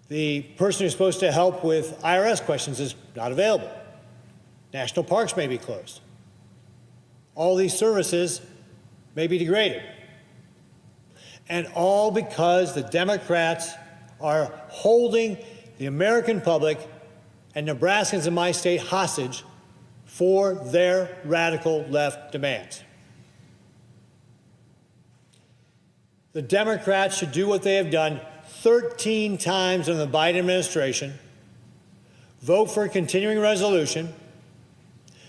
The person who's supposed to help with IRS questions is not available. National parks may be closed. All these services may be degraded. And all because the Democrats are holding the American public and Nebraskans in my state hostage for their radical left demands. The Democrats should do what they have done 13 times in the Biden administration: vote for a continuing resolution,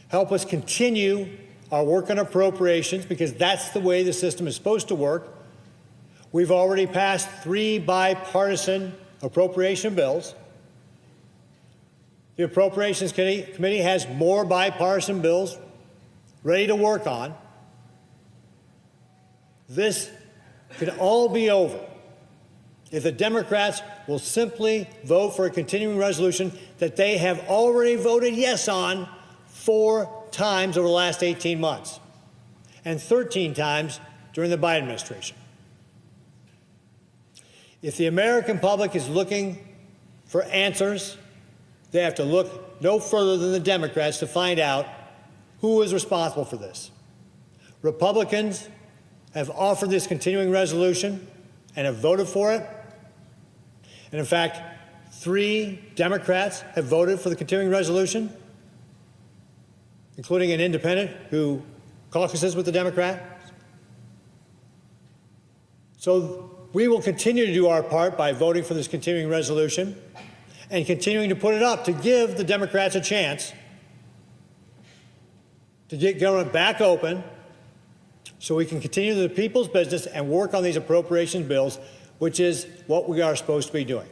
help us continue our work on appropriations, because that's the way the system is supposed to work. We've already passed 3 bipartisan appropriation bills. The Appropriations Committee has more bipartisan bills ready to work on. This could all be over if the Democrats will simply vote for a continuing resolution that they have already voted yes on 4 times over the last 18 months and 13 times during the Biden administration. If the American public is looking for answers, they have to look no further than the Democrats to find out who is responsible for this. Republicans have offered this continuing resolution and have voted for it. And in fact, 3 Democrats have voted for the continuing resolution, including an independent who caucuses with the Democrats. So we will continue to do our part by voting for this continuing resolution and continuing to put it up to give the Democrats a chance to get government back open so we can continue the people's business and work on these appropriation bills, which is what we are supposed to be doing.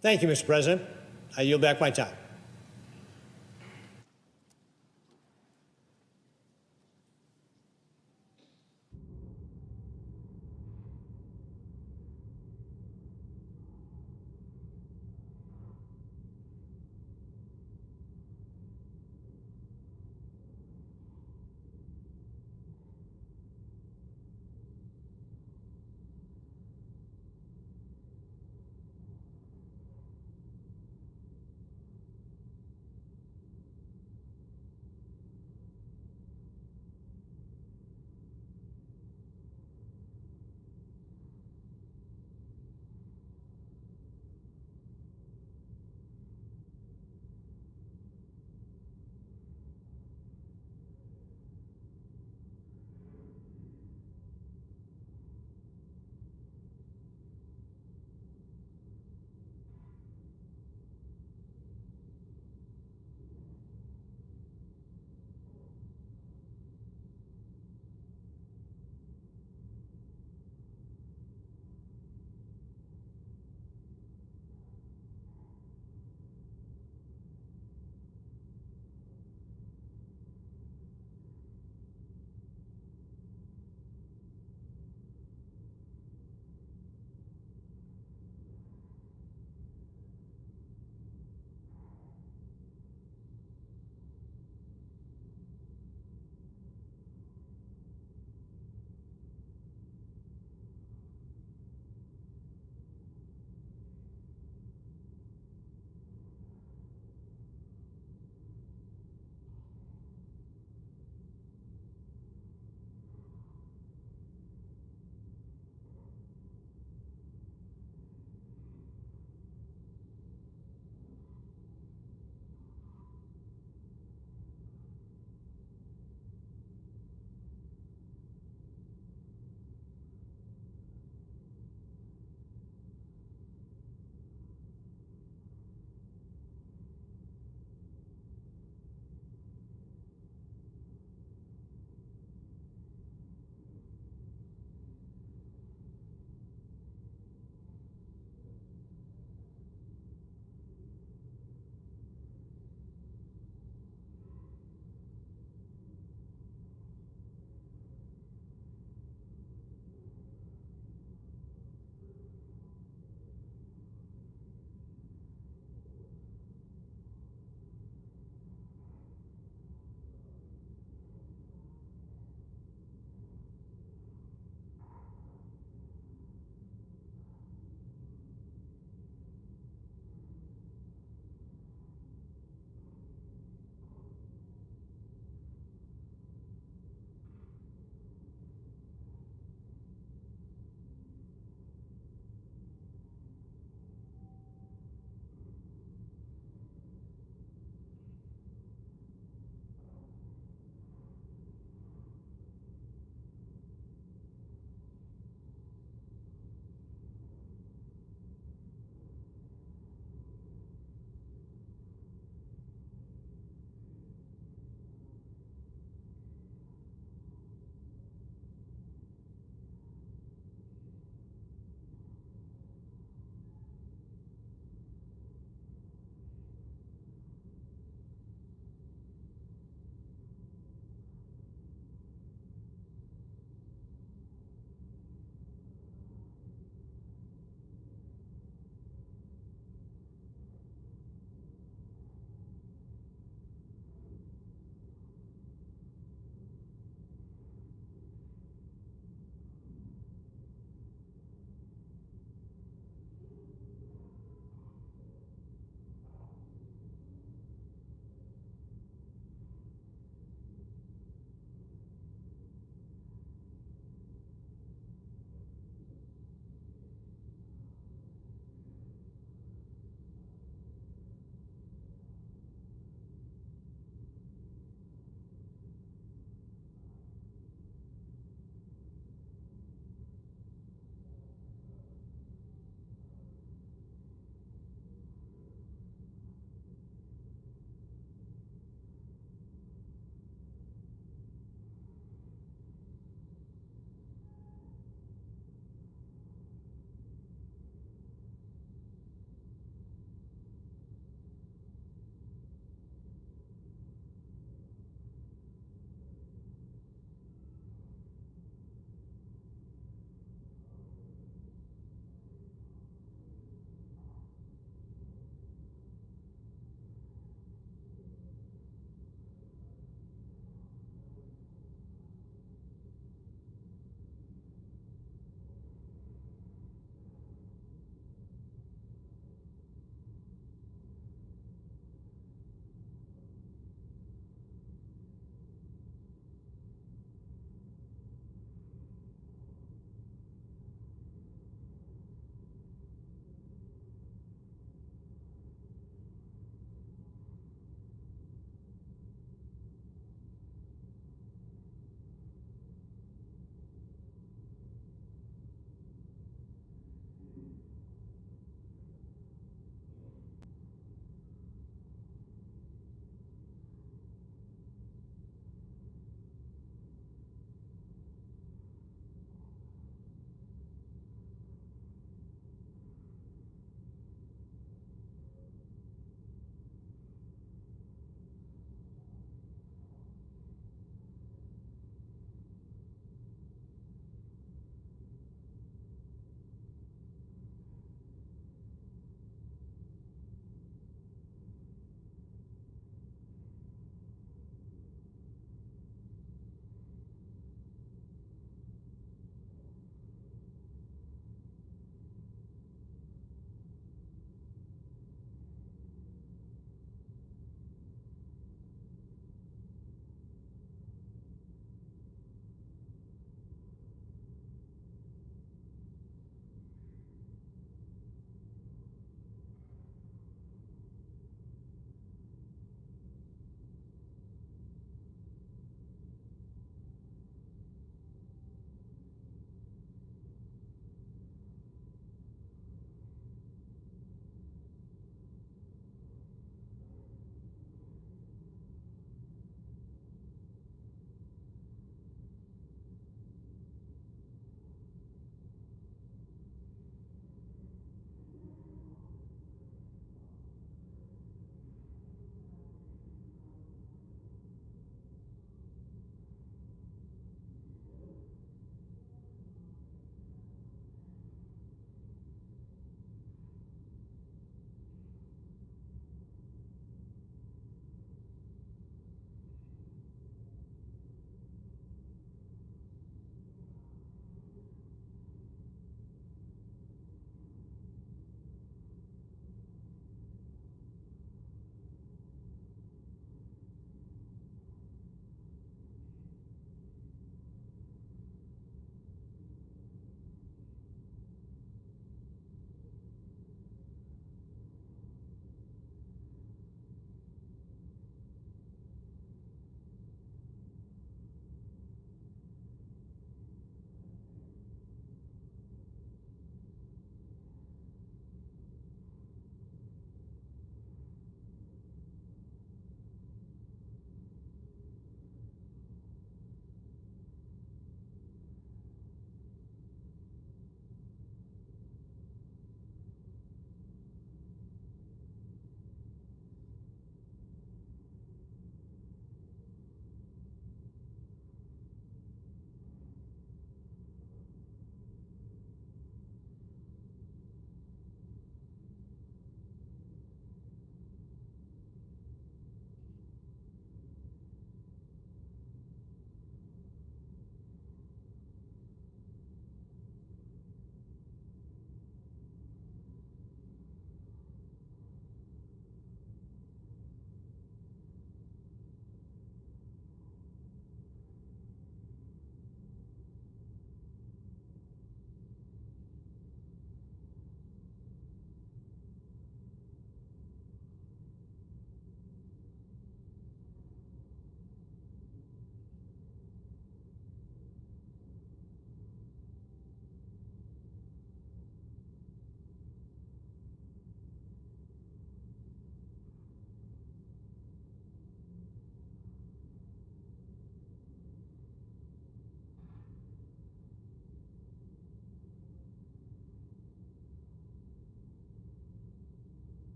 Thank you, Mr. President. I yield back my time.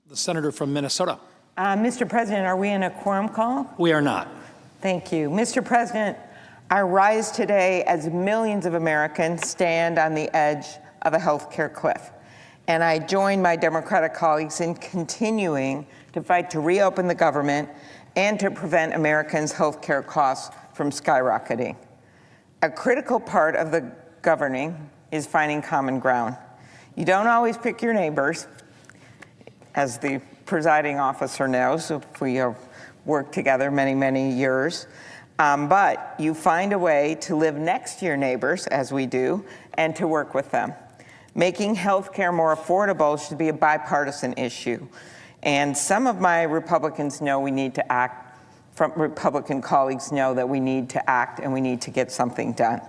The senator from Minnesota. Mr. President, are we in a quorum call? We are not. Thank you. Mr. President, I rise today as millions of Americans stand on the edge of a healthcare cliff. And I join my Democratic colleagues in continuing to fight to reopen the government and to prevent Americans' healthcare costs from skyrocketing. A critical part of the governing is finding common ground. You don't always pick your neighbors, as the presiding officer knows, if we have worked together many, many years. But you find a way to live next to your neighbors, as we do, and to work with them. Making health care more affordable should be a bipartisan issue. And some of my Republicans know we need to act, Republican colleagues know that we need to act and we need to get something done.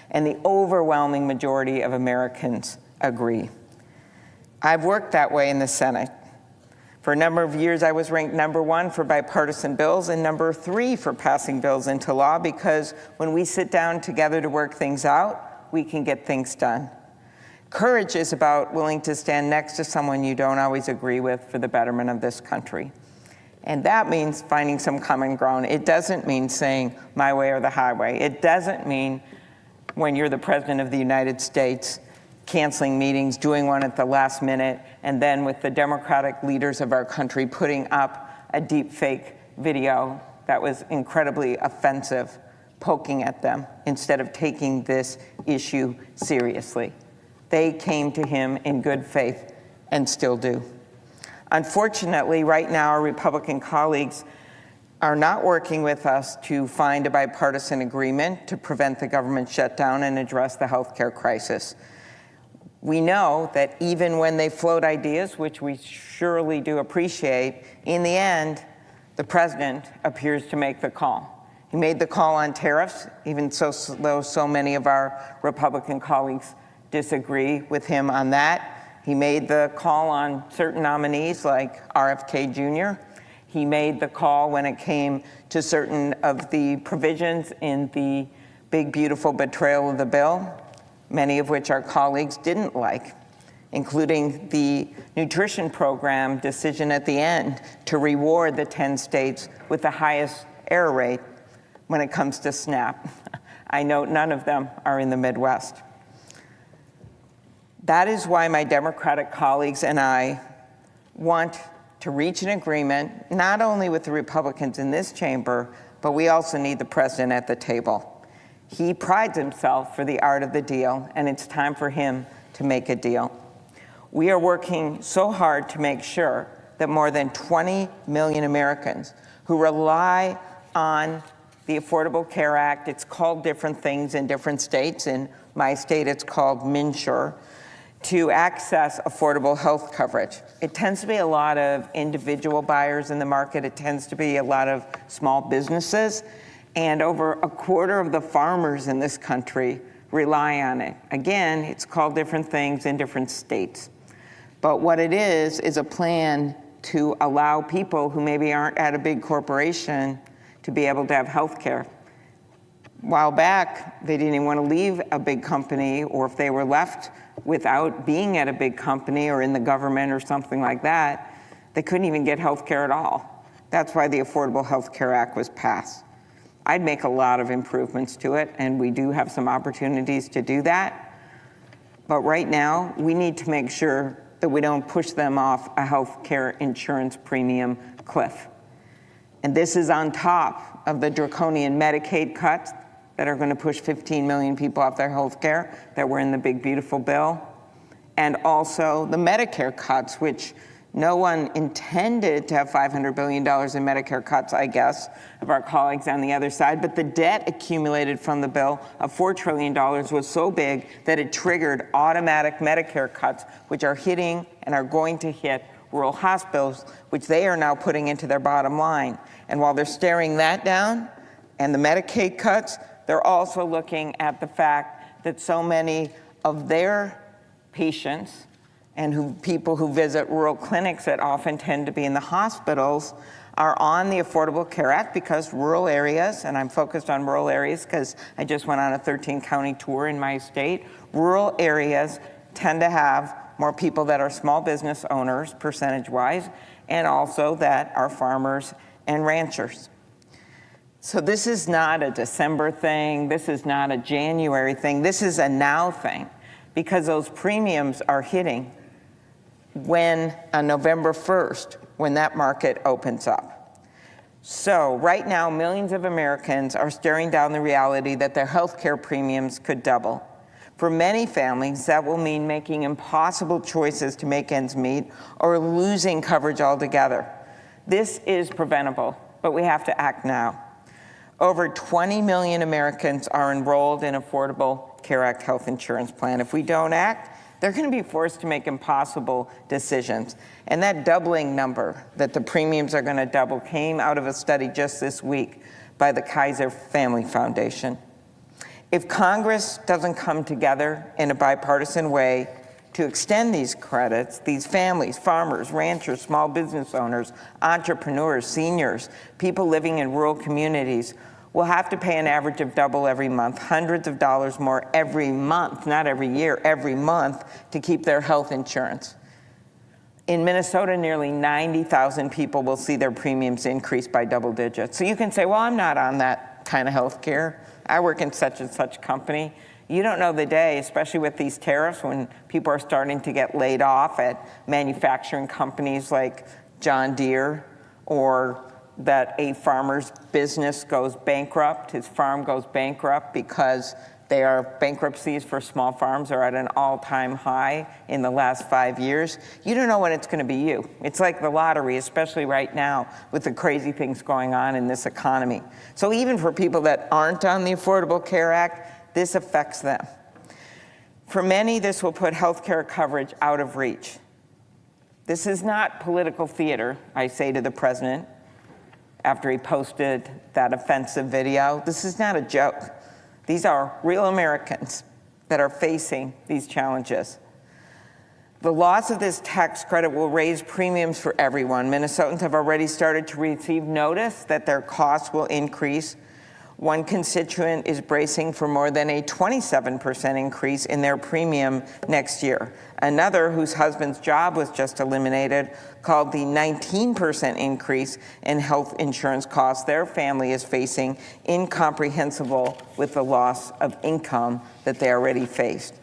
And the overwhelming majority of Americans agree. I've worked that way in the Senate. For a number of years, I was ranked #1 for bipartisan bills and #3 for passing bills into law, because when we sit down together to work things out, we can get things done. Courage is about willing to stand next to someone you don't always agree with for the betterment of this country. And that means finding some common ground. It doesn't mean saying my way or the highway. It doesn't mean, when you're the President of the United States, canceling meetings, doing one at the last minute, and then with the Democratic leaders of our country putting up a deep fake video that was incredibly offensive, poking at them, instead of taking this issue seriously. They came to him in good faith and still do. Unfortunately, right now, our Republican colleagues are not working with us to find a bipartisan agreement to prevent the government shutdown and address the healthcare crisis. We know that even when they float ideas, which we surely do appreciate, in the end, the president appears to make the call. He made the call on tariffs, even though so many of our Republican colleagues disagree with him on that. He made the call on certain nominees like RFK Jr. He made the call when it came to certain of the provisions in the big, beautiful betrayal of the bill, many of which our colleagues didn't like, including the nutrition program decision at the end to reward the 10 states with the highest error rate when it comes to SNAP. I note none of them are in the Midwest. That is why my Democratic colleagues and I want to reach an agreement, not only with the Republicans in this chamber, but we also need the president at the table. He prides himself for the art of the deal, and it's time for him to make a deal. We are working so hard to make sure that more than 20 million Americans who rely on the Affordable Care Act, it's called different things in different states. In my state, it's called MNsure, to access affordable health coverage. It tends to be a lot of individual buyers in the market. It tends to be a lot of small businesses. And over a quarter of the farmers in this country rely on it. Again, it's called different things in different states. But what it is a plan to allow people who maybe aren't at a big corporation to be able to have health care. A while back, they didn't even want to leave a big company, or if they were left without being at a big company or in the government or something like that, they couldn't even get health care at all. That's why the Affordable Health Care Act was passed. I'd make a lot of improvements to it, and we do have some opportunities to do that. But right now, we need to make sure that we don't push them off a health care insurance premium cliff. And this is on top of the draconian Medicaid cuts that are going to push 15 million people off their health care that were in the big, beautiful bill, and also the Medicare cuts, which no one intended to have $500 billion in Medicare cuts, I guess, of our colleagues on the other side. But the debt accumulated from the bill of $4 trillion was so big that it triggered automatic Medicare cuts, which are hitting and are going to hit rural hospitals, which they are now putting into their bottom line. And while they're staring that down and the Medicaid cuts, they're also looking at the fact that so many of their patients and people who visit rural clinics that often tend to be in the hospitals are on the Affordable Care Act, because rural areas, and I'm focused on rural areas because I just went on a 13-county tour in my state, rural areas tend to have more people that are small business owners, percentage-wise, and also that are farmers and ranchers. So this is not a December thing. This is not a January thing. This is a now thing, because those premiums are hitting when on November 1st, when that market opens up. So right now, millions of Americans are staring down the reality that their health care premiums could double. For many families, that will mean making impossible choices to make ends meet or losing coverage altogether. This is preventable, but we have to act now. Over 20 million Americans are enrolled in Affordable Care Act health insurance plan. If we don't act, they're going to be forced to make impossible decisions. And that doubling number, that the premiums are going to double, came out of a study just this week by the Kaiser Family Foundation. If Congress doesn't come together in a bipartisan way to extend these credits, these families, farmers, ranchers, small business owners, entrepreneurs, seniors, people living in rural communities, will have to pay an average of double every month, hundreds of dollars more every month, not every year, every month, to keep their health insurance. In Minnesota, nearly 90,000 people will see their premiums increase by double digits. So you can say, well, I'm not on that kind of health care. I work in such and such company. You don't know the day, especially with these tariffs, when people are starting to get laid off at manufacturing companies like John Deere, or that a farmer's business goes bankrupt, his farm goes bankrupt because bankruptcies for small farms are at an all-time high in the last 5 years. You don't know when it's going to be you. It's like the lottery, especially right now with the crazy things going on in this economy. So even for people that aren't on the Affordable Care Act, this affects them. For many, this will put health care coverage out of reach. This is not political theater, I say to the president after he posted that offensive video. This is not a joke. These are real Americans that are facing these challenges. The loss of this tax credit will raise premiums for everyone. Minnesotans have already started to receive notice that their costs will increase. One constituent is bracing for more than a 27% increase in their premium next year. Another, whose husband's job was just eliminated, called the 19% increase in health insurance costs their family is facing incomprehensible with the loss of income that they already faced.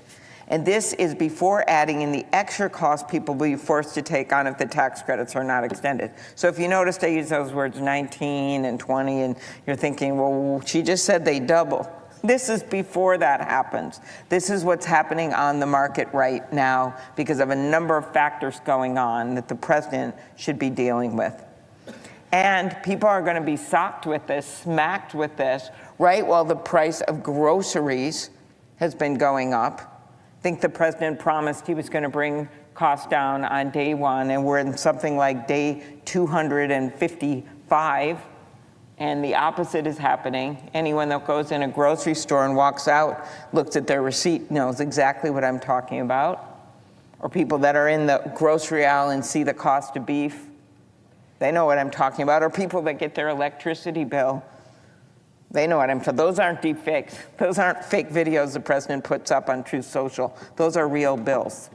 And this is before adding in the extra cost people will be forced to take on if the tax credits are not extended. So if you noticed, I use those words 19 and 20, and you're thinking, well, she just said they double. This is before that happens. This is what's happening on the market right now because of a number of factors going on that the president should be dealing with. And people are going to be socked with this, smacked with this, right while the price of groceries has been going up. I think the president promised he was going to bring costs down on day one, and we're in something like day 255, and the opposite is happening. Anyone that goes in a grocery store and walks out, looks at their receipt, knows exactly what I'm talking about. Or people that are in the grocery aisle and see the cost of beef, they know what I'm talking about. Or people that get their electricity bill, they know what I'm talking about. Those aren't deep fakes. Those aren't fake videos the president puts up on Truth Social. Those are real bills.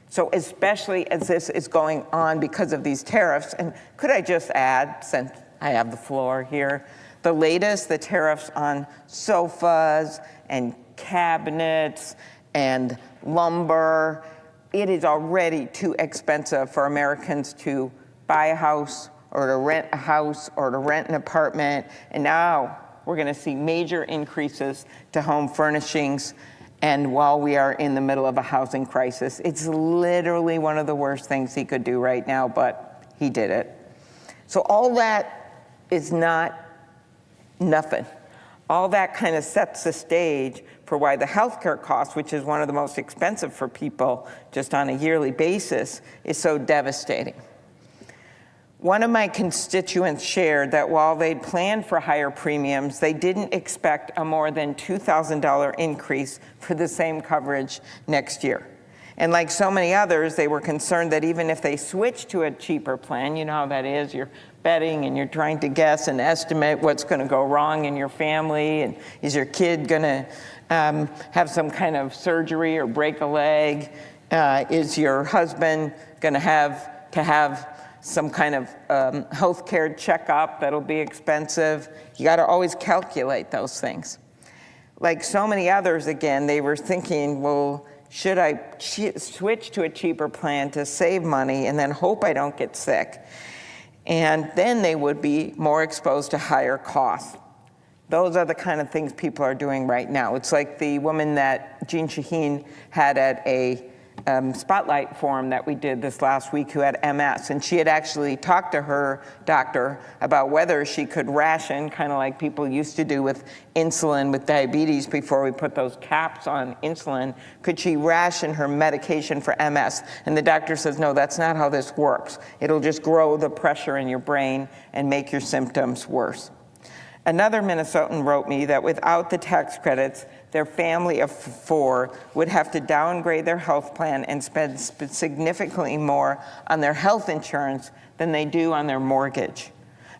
So especially as this is going on because of these tariffs, and could I just add, since I have the floor here, the latest, the tariffs on sofas and cabinets and lumber, it is already too expensive for Americans to buy a house or to rent a house or to rent an apartment. And now we're going to see major increases to home furnishings. And while we are in the middle of a housing crisis, it's literally one of the worst things he could do right now, but he did it. So all that is not nothing. All that kind of sets the stage for why the healthcare cost, which is one of the most expensive for people just on a yearly basis, is so devastating. One of my constituents shared that while they'd planned for higher premiums, they didn't expect a more than $2,000 increase for the same coverage next year. And like so many others, they were concerned that even if they switched to a cheaper plan, you know how that is, you're betting and you're trying to guess and estimate what's going to go wrong in your family, and is your kid going to have some kind of surgery or break a leg, Is your husband going to have some kind of health care checkup that'll be expensive? You got to always calculate those things. Like so many others, again, they were thinking, well, should I switch to a cheaper plan to save money and then hope I don't get sick? And then they would be more exposed to higher costs. Those are the kind of things people are doing right now. It's like the woman that Jean Shaheen had at a spotlight forum that we did this last week who had MS. And she had actually talked to her doctor about whether she could ration, kind of like people used to do with insulin with diabetes before we put those caps on insulin. Could she ration her medication for MS? And the doctor says, no, that's not how this works. It'll just grow the pressure in your brain and make your symptoms worse. Another Minnesotan wrote me that without the tax credits, their family of 4 would have to downgrade their health plan and spend significantly more on their health insurance than they do on their mortgage.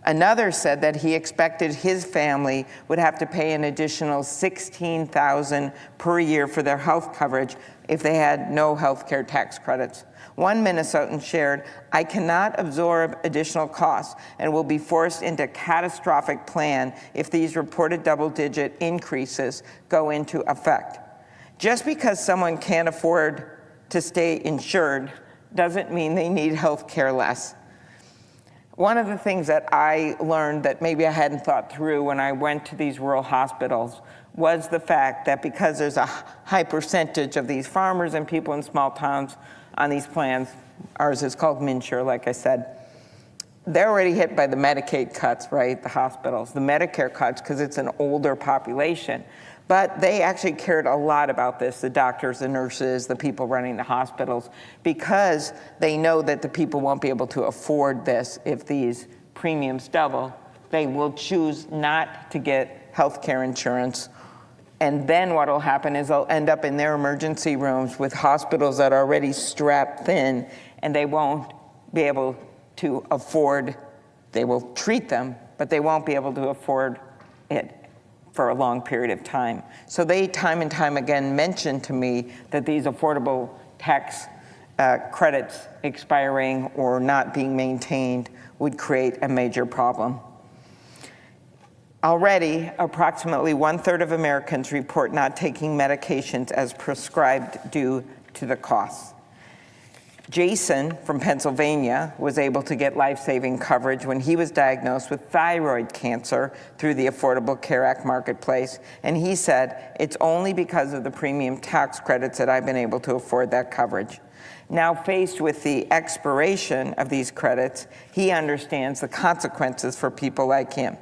Another said that he expected his family would have to pay an additional $16,000 per year for their health coverage if they had no health care tax credits. One Minnesotan shared, I cannot absorb additional costs and will be forced into a catastrophic plan if these reported double-digit increases go into effect. Just because someone can't afford to stay insured doesn't mean they need health care less. One of the things that I learned that maybe I hadn't thought through when I went to these rural hospitals was the fact that because there's a high percentage of these farmers and people in small towns on these plans, ours is called MNsure, like I said, they're already hit by the Medicaid cuts, right, the hospitals, the Medicare cuts, because it's an older population. But they actually cared a lot about this, the doctors, the nurses, the people running the hospitals, because they know that the people won't be able to afford this if these premiums double. They will choose not to get health care insurance. And then what will happen is they'll end up in their emergency rooms with hospitals that are already strapped thin, and they won't be able to afford, they will treat them, but they won't be able to afford it for a long period of time. So they time and time again mentioned to me that these affordable tax credits expiring or not being maintained would create a major problem. Already, approximately 1/3 of Americans report not taking medications as prescribed due to the costs. Jason from Pennsylvania was able to get life-saving coverage when he was diagnosed with thyroid cancer through the Affordable Care Act marketplace, and he said, it's only because of the premium tax credits that I've been able to afford that coverage. Now faced with the expiration of these credits, he understands the consequences for people like him.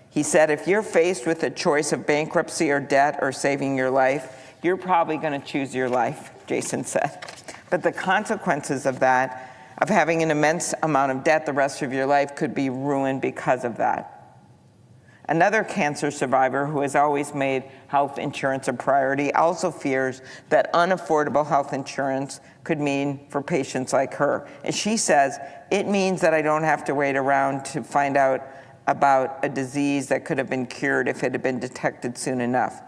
He said, if you're faced with a choice of bankruptcy or debt or saving your life, you're probably going to choose your life, Jason said. But the consequences of that, of having an immense amount of debt the rest of your life, could be ruined because of that. Another cancer survivor who has always made health insurance a priority also fears that unaffordable health insurance could mean for patients like her. And she says, it means that I don't have to wait around to find out about a disease that could have been cured if it had been detected soon enough.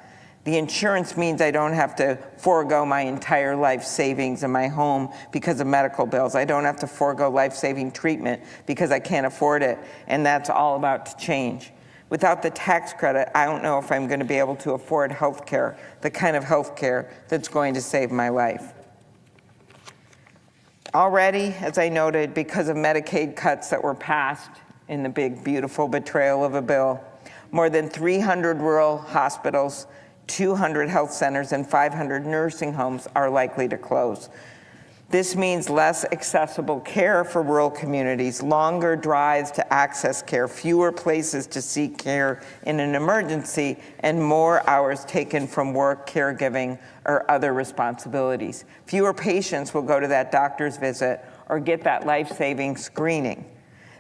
The insurance means I don't have to forego my entire life savings in my home because of medical bills. I don't have to forego life-saving treatment because I can't afford it, and that's all about to change. Without the tax credit, I don't know if I'm going to be able to afford health care, the kind of health care that's going to save my life. Already, as I noted, because of Medicaid cuts that were passed in the big, beautiful betrayal of a bill, more than 300 rural hospitals, 200 health centers, and 500 nursing homes are likely to close. This means less accessible care for rural communities, longer drives to access care, fewer places to seek care in an emergency, and more hours taken from work, caregiving, or other responsibilities. Fewer patients will go to that doctor's visit or get that life-saving screening.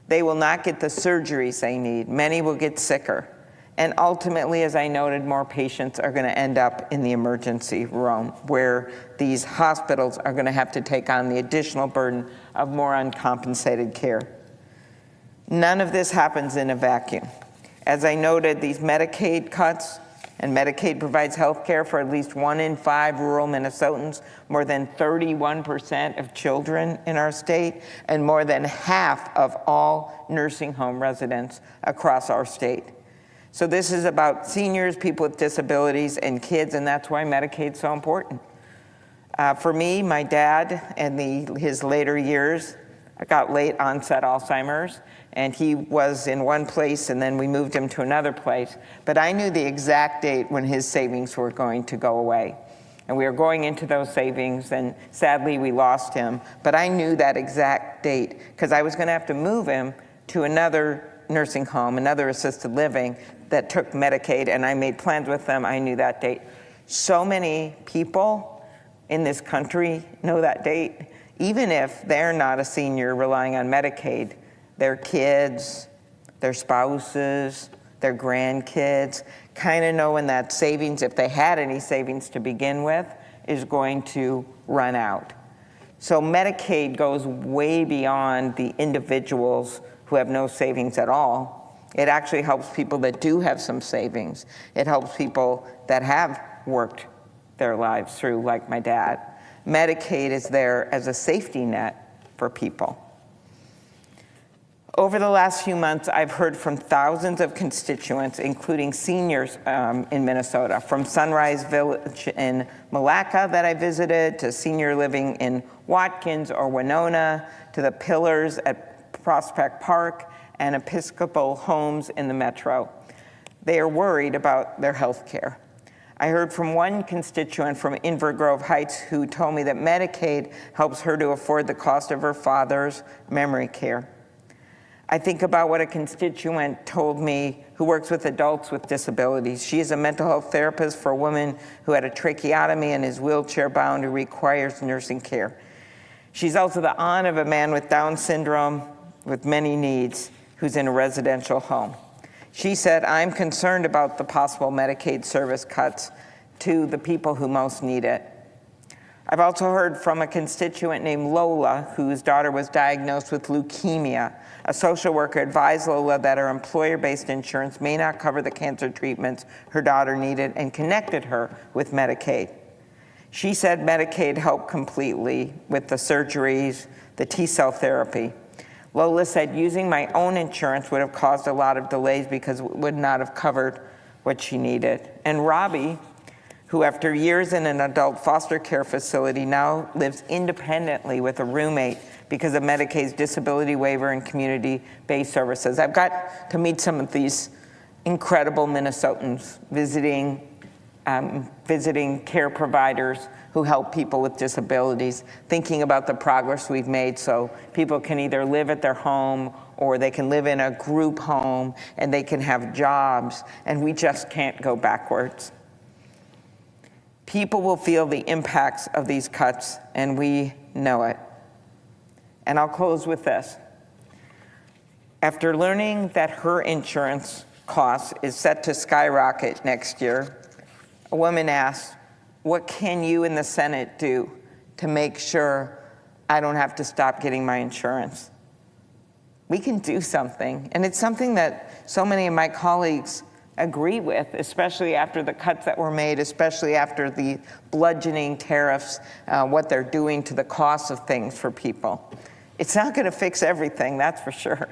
They will not get the surgeries they need. Many will get sicker. And ultimately, as I noted, more patients are going to end up in the emergency room, where these hospitals are going to have to take on the additional burden of more uncompensated care. None of this happens in a vacuum. As I noted, these Medicaid cuts And Medicaid provides health care for at least 1 in 5 rural Minnesotans, more than 31% of children in our state, and more than half of all nursing home residents across our state. So this is about seniors, people with disabilities, and kids, and that's why Medicaid's so important. For me, my dad, in his later years, got late onset Alzheimer's, and he was in one place and then we moved him to another place. But I knew the exact date when his savings were going to go away. And we were going into those savings, and sadly we lost him. But I knew that exact date because I was going to have to move him to another nursing home, another assisted living that took Medicaid, and I made plans with them. I knew that date. So many people in this country know that date. Even if they're not a senior relying on Medicaid, their kids, their spouses, their grandkids kind of know when that savings, if they had any savings to begin with, is going to run out. So Medicaid goes way beyond the individuals who have no savings at all. It actually helps people that do have some savings. It helps people that have worked their lives through, like my dad. Medicaid is there as a safety net for people. Over the last few months, I've heard from thousands of constituents, including seniors in Minnesota, from Sunrise Village in Malacca that I visited, to senior living in Watkins or Winona, to the Pillars at Prospect Park, and Episcopal homes in the metro. They are worried about their health care. I heard from one constituent from Inver Grove Heights who told me that Medicaid helps her to afford the cost of her father's memory care. I think about what a constituent told me who works with adults with disabilities. She is a mental health therapist for a woman who had a tracheotomy and is wheelchair bound who requires nursing care. She's also the aunt of a man with Down syndrome with many needs who's in a residential home. She said, I'm concerned about the possible Medicaid service cuts to the people who most need it. I've also heard from a constituent named Lola, whose daughter was diagnosed with leukemia. A social worker advised Lola that her employer-based insurance may not cover the cancer treatments her daughter needed and connected her with Medicaid. She said Medicaid helped completely with the surgeries, the T-cell therapy. Lola said using my own insurance would have caused a lot of delays because it would not have covered what she needed. And Robbie, who after years in an adult foster care facility now lives independently with a roommate because of Medicaid's disability waiver and community-based services. I've got to meet some of these incredible Minnesotans visiting care providers who help people with disabilities, thinking about the progress we've made so people can either live at their home or they can live in a group home and they can have jobs, and we just can't go backwards. People will feel the impacts of these cuts, and we know it. And I'll close with this. After learning that her insurance cost is set to skyrocket next year, a woman asked, what can you in the Senate do to make sure I don't have to stop getting my insurance? We can do something, and it's something that so many of my colleagues agree with, especially after the cuts that were made, especially after the bludgeoning tariffs, what they're doing to the cost of things for people. It's not going to fix everything, that's for sure,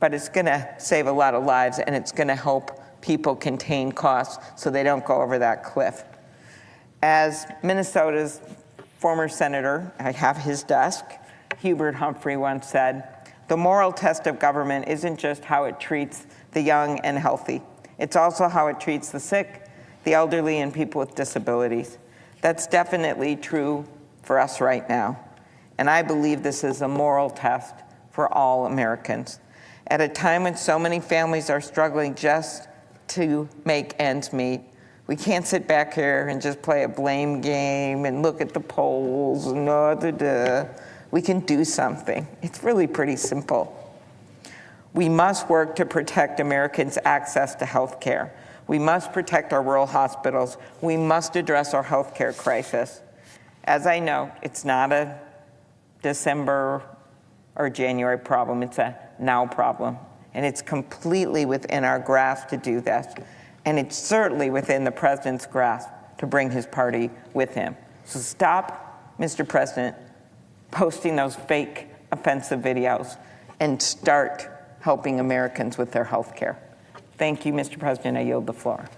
but it's going to save a lot of lives, and it's going to help people contain costs so they don't go over that cliff. As Minnesota's former senator, I have his desk, Hubert Humphrey once said, the moral test of government isn't just how it treats the young and healthy. It's also how it treats the sick, the elderly, and people with disabilities. That's definitely true for us right now. And I believe this is a moral test for all Americans. At a time when so many families are struggling just to make ends meet, we can't sit back here and just play a blame game and look at the polls and We can do something. It's really pretty simple. We must work to protect Americans' access to health care. We must protect our rural hospitals. We must address our health care crisis. As I know, it's not a December or January problem. It's a now problem. And it's completely within our grasp to do this. and it's certainly within the president's grasp to bring his party with him. So stop, Mr. President, posting those fake offensive videos and start helping Americans with their health care. Thank you, Mr. President. I yield the floor.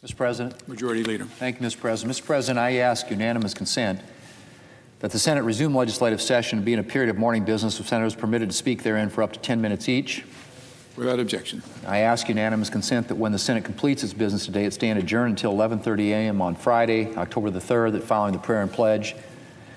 Mr. President. Majority Leader. Thank you, Mr. President. Mr. President, I ask unanimous consent that the Senate resume legislative session and be in a period of morning business with senators permitted to speak therein for up to 10 minutes each. Without objection. I ask unanimous consent that when the Senate completes its business today, it stand adjourned until 11:30 a.m. on Friday, October the 3rd, that following the prayer and pledge,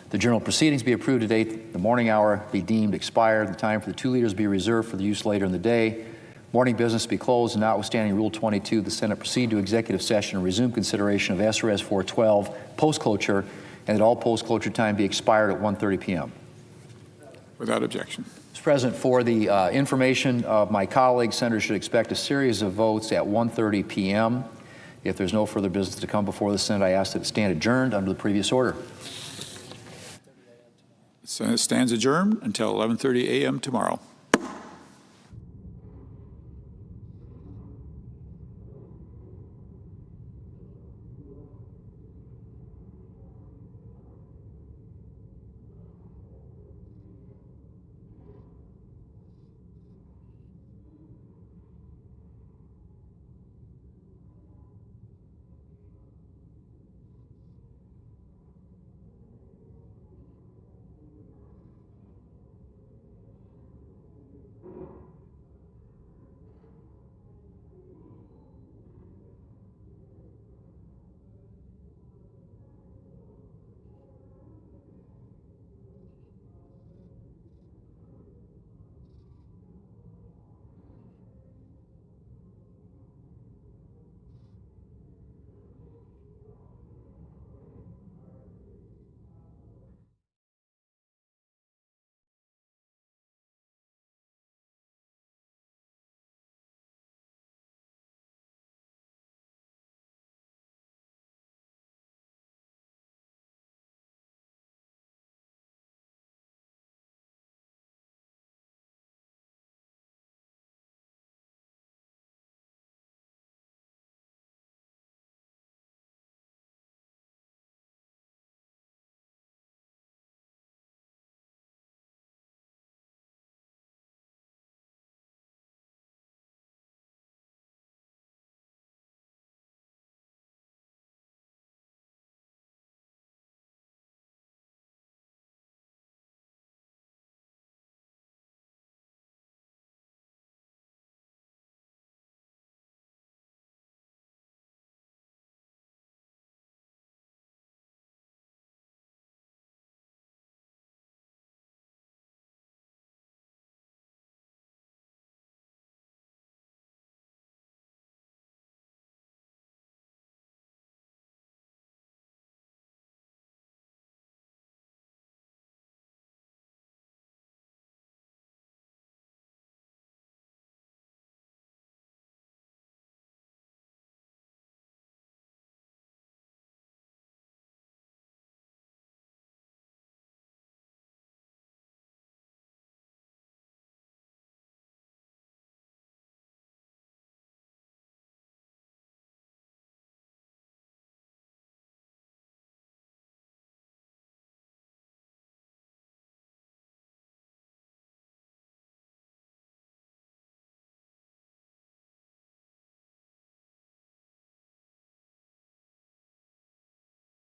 the journal proceedings be approved today, the morning hour be deemed expired, the time for the 2 leaders be reserved for the use later in the day, morning business be closed, and notwithstanding Rule 22, the Senate proceed to executive session and resume consideration of SRS 412 post-cloture, and that all post-cloture time be expired at 1:30 p.m. Without objection. Mr. President, for the information of my colleagues, senators should expect a series of votes at 1:30 p.m. If there's no further business to come before the Senate, I ask that it stand adjourned under the previous order. The Senate stands adjourned until 11:30 a.m. tomorrow.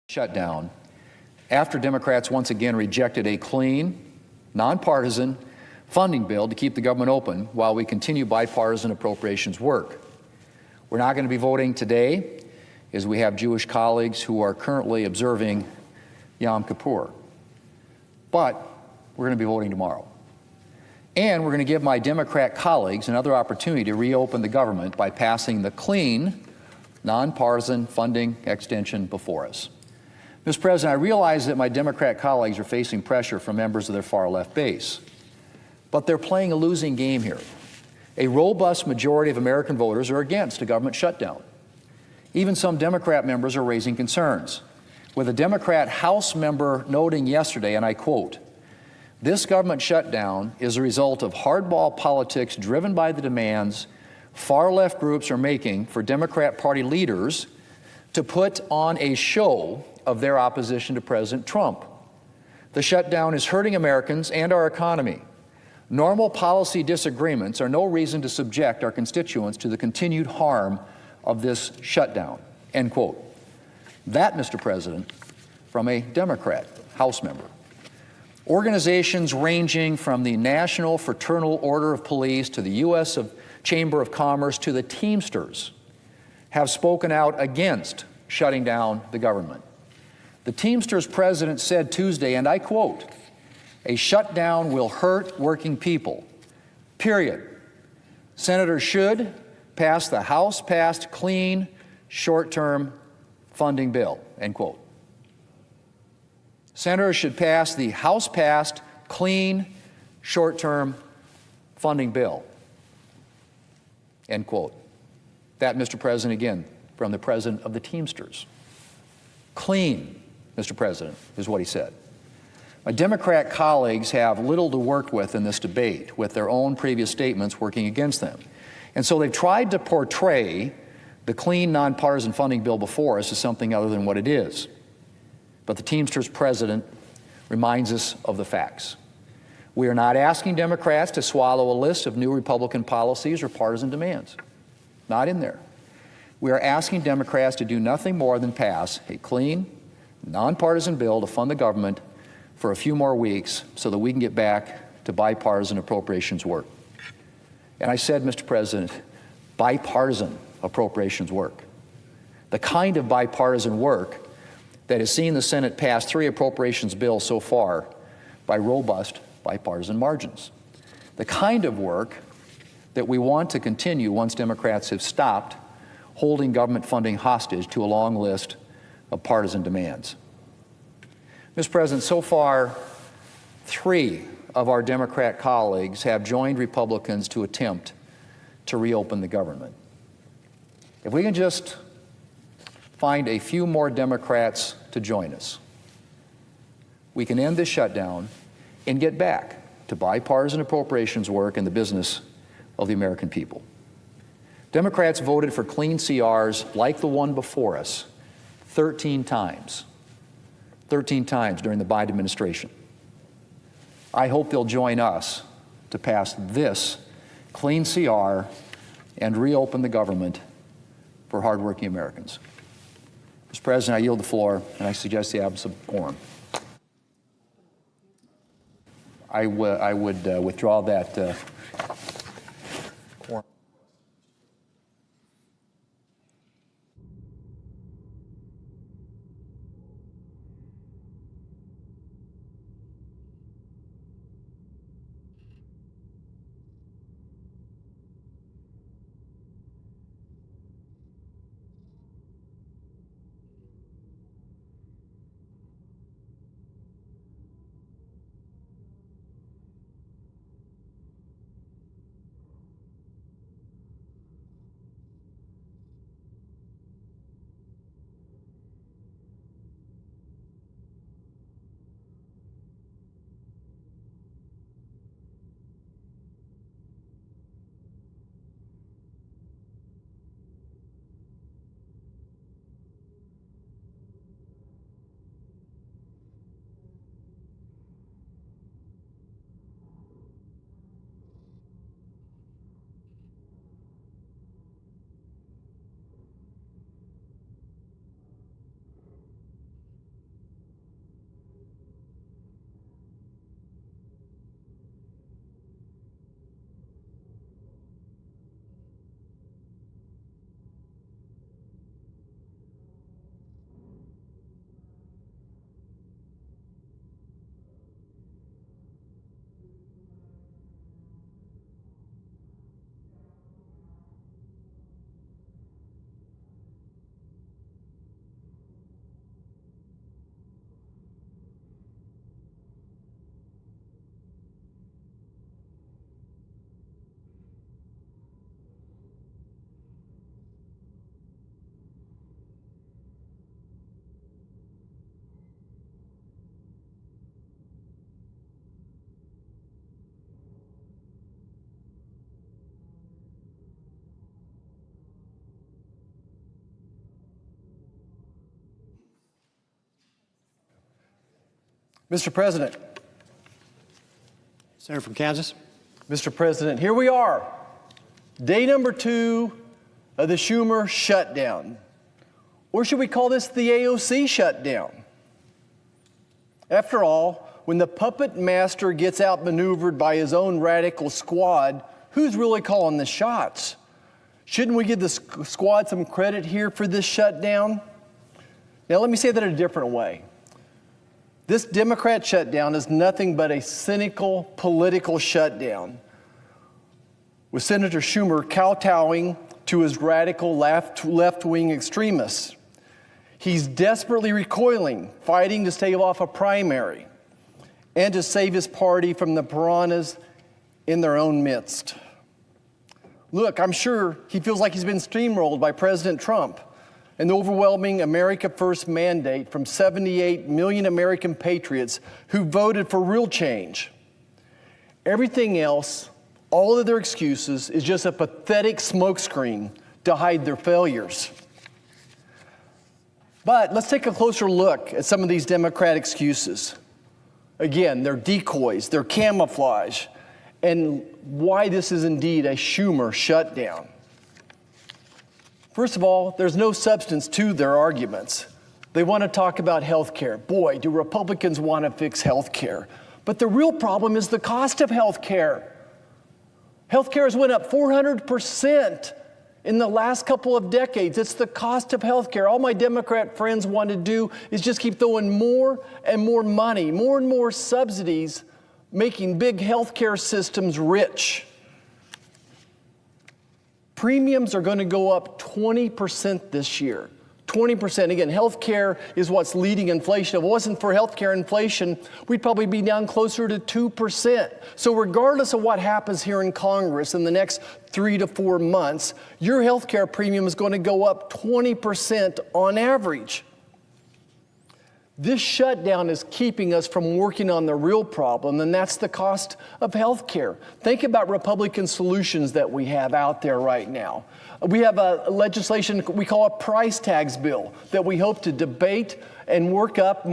Shutdown after Democrats once again rejected a clean, nonpartisan funding bill to keep the government open while we continue bipartisan appropriations work. We're not going to be voting today as we have Jewish colleagues who are currently observing Yom Kippur. But we're going to be voting tomorrow. And we're going to give my Democrat colleagues another opportunity to reopen the government by passing the clean, nonpartisan funding extension before us. Mr. President, I realize that my Democrat colleagues are facing pressure from members of their far-left base, but they're playing a losing game here. A robust majority of American voters are against a government shutdown. Even some Democrat members are raising concerns, with a Democrat House member noting yesterday, and I quote, "This government shutdown is a result of hardball politics driven by the demands far-left groups are making for Democrat Party leaders to put on a show of their opposition to President Trump. The shutdown is hurting Americans and our economy. Normal policy disagreements are no reason to subject our constituents to the continued harm of this shutdown." end quote. That, Mr. President, from a Democrat House member. Organizations ranging from the National Fraternal Order of Police to the U.S. Chamber of Commerce to the Teamsters have spoken out against shutting down the government. The Teamsters president said Tuesday, and I quote, "A shutdown will hurt working people, period. Senators should pass the House-passed clean, short-term funding bill," end quote. Senators should pass the House-passed clean, short-term funding bill, end quote. That, Mr. President, again, from the president of the Teamsters. Clean, Mr. President, is what he said. My Democrat colleagues have little to work with in this debate, with their own previous statements working against them. And so they've tried to portray the clean, nonpartisan funding bill before us as something other than what it is. But the Teamsters president reminds us of the facts. We are not asking Democrats to swallow a list of new Republican policies or partisan demands. Not in there. We are asking Democrats to do nothing more than pass a clean, nonpartisan bill to fund the government for a few more weeks so that we can get back to bipartisan appropriations work. And I said, Mr. President, bipartisan appropriations work. The kind of bipartisan work that has seen the Senate pass 3 appropriations bills so far by robust bipartisan margins. The kind of work that we want to continue once Democrats have stopped holding government funding hostage to a long list of partisan demands. Mr. President, so far, 3 of our Democrat colleagues have joined Republicans to attempt to reopen the government. If we can just find a few more Democrats to join us, we can end this shutdown and get back to bipartisan appropriations work and the business of the American people. Democrats voted for clean CRs like the one before us 13 times. 13 times during the Biden administration. I hope they'll join us to pass this clean CR and reopen the government for hardworking Americans. Mr. President, I yield the floor, and I suggest the absence of quorum. I would withdraw that quorum. Mr. President. Senator from Kansas. Mr. President, here we are, day number 2 of the Schumer shutdown. Or should we call this the AOC shutdown? After all, when the puppet master gets outmaneuvered by his own radical squad, who's really calling the shots? Shouldn't we give the squad some credit here for this shutdown? Now, let me say that a different way. This Democrat shutdown is nothing but a cynical political shutdown, with Senator Schumer kowtowing to his radical left-wing extremists. He's desperately recoiling, fighting to stave off a primary and to save his party from the piranhas in their own midst. Look, I'm sure he feels like he's been steamrolled by President Trump and the overwhelming America First mandate from 78 million American patriots who voted for real change. Everything else, all of their excuses, is just a pathetic smokescreen to hide their failures. But let's take a closer look at some of these Democrat excuses. Again, they're decoys, they're camouflage, and why this is indeed a Schumer shutdown. First of all, there's no substance to their arguments. They want to talk about health care. Boy, do Republicans want to fix health care. But the real problem is the cost of health care. Health care has went up 400% in the last couple of decades. It's the cost of health care. All my Democrat friends want to do is just keep throwing more and more money, more and more subsidies, making big health care systems rich. Premiums are going to go up 20% this year. 20%. Again, health care is what's leading inflation. If it wasn't for health care inflation, we'd probably be down closer to 2%. So regardless of what happens here in Congress in the next 3 to 4 months, your health care premium is going to go up 20% on average. This shutdown is keeping us from working on the real problem, and that's the cost of health care. Think about Republican solutions that we have out there right now. We have a legislation we call a price tags bill that we hope to debate and mark up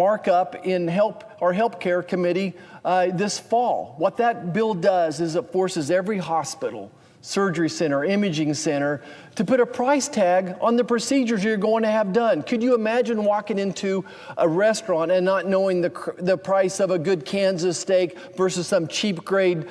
in our health care committee this fall. What that bill does is it forces every hospital, surgery center, imaging center to put a price tag on the procedures you're going to have done. Could you imagine walking into a restaurant and not knowing the price of a good Kansas steak versus some cheap grade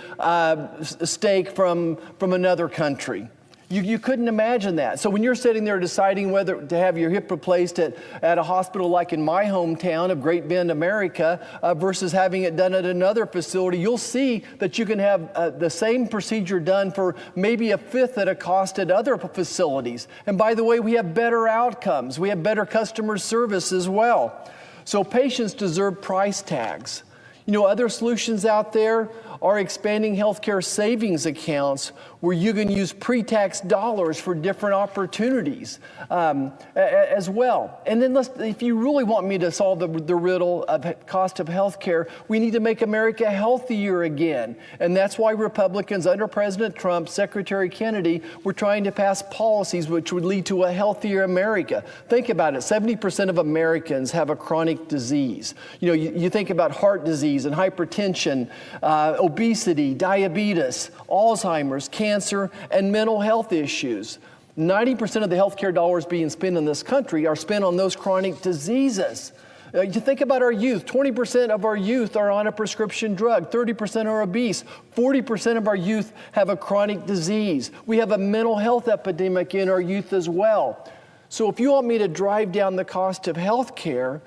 steak from another country? You couldn't imagine that. So when you're sitting there deciding whether to have your hip replaced at a hospital like in my hometown of Great Bend, America, versus having it done at another facility, you'll see that you can have the same procedure done for maybe a fifth at a cost at other facilities. And by the way, we have better outcomes. We have better customer service as well. So patients deserve price tags. You know, other solutions out there are expanding healthcare savings accounts where you can use pre-tax dollars for different opportunities as well. And then if you really want me to solve the riddle of cost of healthcare, we need to make America healthier again. And that's why Republicans under President Trump, Secretary Kennedy, were trying to pass policies which would lead to a healthier America. Think about it, 70% of Americans have a chronic disease. You know, you think about heart disease and hypertension, obesity, diabetes, Alzheimer's, cancer, and mental health issues. 90% of the healthcare dollars being spent in this country are spent on those chronic diseases. You think about our youth, 20% of our youth are on a prescription drug, 30% are obese, 40% of our youth have a chronic disease. We have a mental health epidemic in our youth as well. So if you want me to drive down the cost of health care,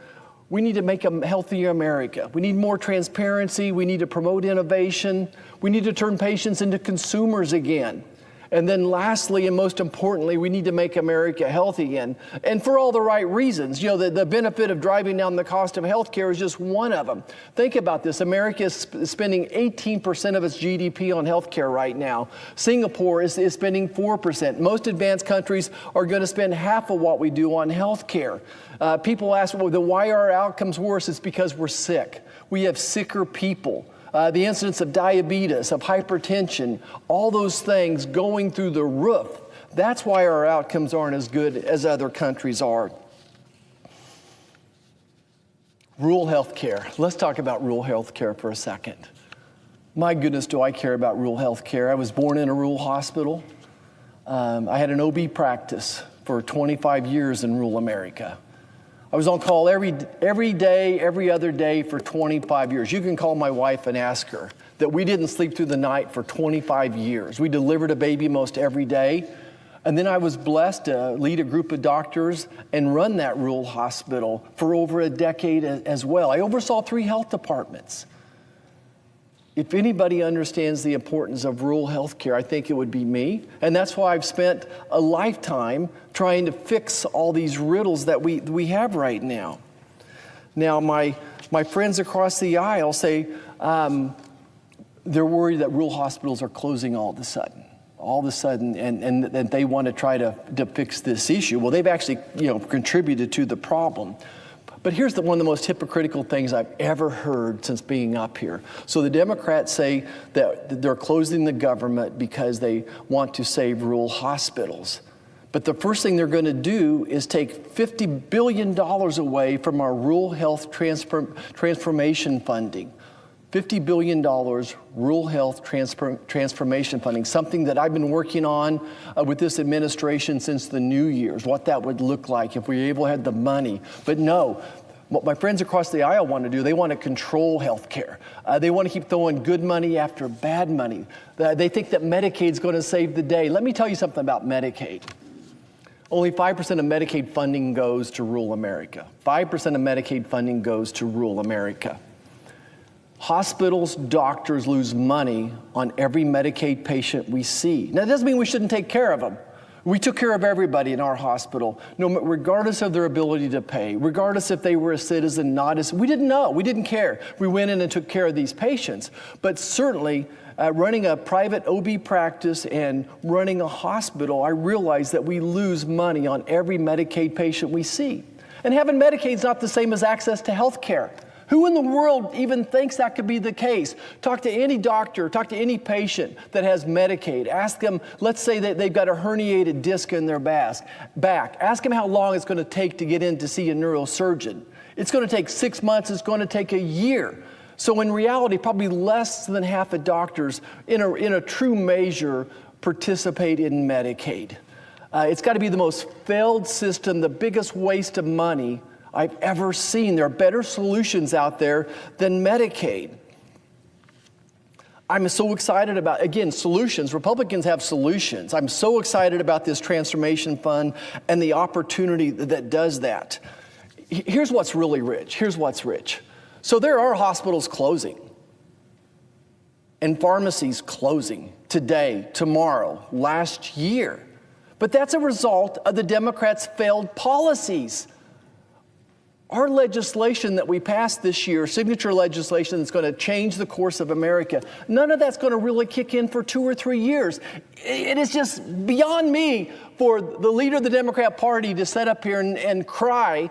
we need to make a healthier America. We need more transparency. We need to promote innovation. We need to turn patients into consumers again. And then lastly, and most importantly, we need to make America healthy again. And for all the right reasons. You know, the benefit of driving down the cost of health care is just one of them. Think about this. America is spending 18% of its GDP on health care right now. Singapore is spending 4%. Most advanced countries are going to spend half of what we do on health care. People ask, well, then why are our outcomes worse? It's because we're sick. We have sicker people. The incidence of diabetes, of hypertension, all those things going through the roof. That's why our outcomes aren't as good as other countries are. Rural health care. Let's talk about rural health care for a second. My goodness, do I care about rural health care. I was born in a rural hospital. I had an OB practice for 25 years in rural America. I was on call every day, every other day for 25 years. You can call my wife and ask her that we didn't sleep through the night for 25 years. We delivered a baby most every day. And then I was blessed to lead a group of doctors and run that rural hospital for over a decade as well. I oversaw 3 health departments. If anybody understands the importance of rural health care, I think it would be me. And that's why I've spent a lifetime trying to fix all these riddles that we have right now. Now, my friends across the aisle say they're worried that rural hospitals are closing all of a sudden, and they want to try to fix this issue. Well, they've actually contributed to the problem. But here's one of the most hypocritical things I've ever heard since being up here. So the Democrats say that they're closing the government because they want to save rural hospitals. But the first thing they're going to do is take $50 billion away from our rural health transformation funding. $50 billion rural health transformation funding, something that I've been working on with this administration since the New Year's, what that would look like if we were able to have the money. But no, what my friends across the aisle want to do, they want to control health care. They want to keep throwing good money after bad money. They think that Medicaid's going to save the day. Let me tell you something about Medicaid. Only 5% of Medicaid funding goes to rural America. 5% of Medicaid funding goes to rural America. Hospitals, doctors lose money on every Medicaid patient we see. Now, that doesn't mean we shouldn't take care of them. We took care of everybody in our hospital, regardless of their ability to pay, regardless if they were a citizen, not. We didn't know. We didn't care. We went in and took care of these patients. But certainly, running a private OB practice and running a hospital, I realized that we lose money on every Medicaid patient we see. And having Medicaid is not the same as access to health care. Who in the world even thinks that could be the case? Talk to any doctor, talk to any patient that has Medicaid. Ask them, let's say that they've got a herniated disc in their back. Ask them how long it's going to take to get in to see a neurosurgeon. It's going to take 6 months, it's going to take a year. So in reality, probably less than half of doctors in a true measure participate in Medicaid. It's got to be the most failed system, the biggest waste of money I've ever seen. There are better solutions out there than Medicaid. I'm so excited about, again, solutions. Republicans have solutions. I'm so excited about this transformation fund and the opportunity that does that. Here's what's really rich. Here's what's rich. So there are hospitals closing and pharmacies closing today, tomorrow, last year. But that's a result of the Democrats' failed policies. Our legislation that we passed this year, signature legislation that's going to change the course of America, none of that's going to really kick in for 2 or 3 years. It is just beyond me for the leader of the Democrat Party to sit up here and cry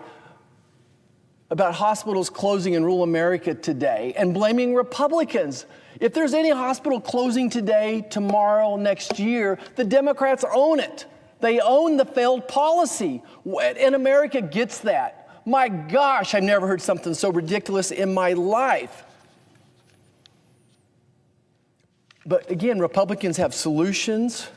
about hospitals closing in rural America today and blaming Republicans. If there's any hospital closing today, tomorrow, next year, the Democrats own it. They own the failed policy, and America gets that. My gosh, I've never heard something so ridiculous in my life. But again, Republicans have solutions,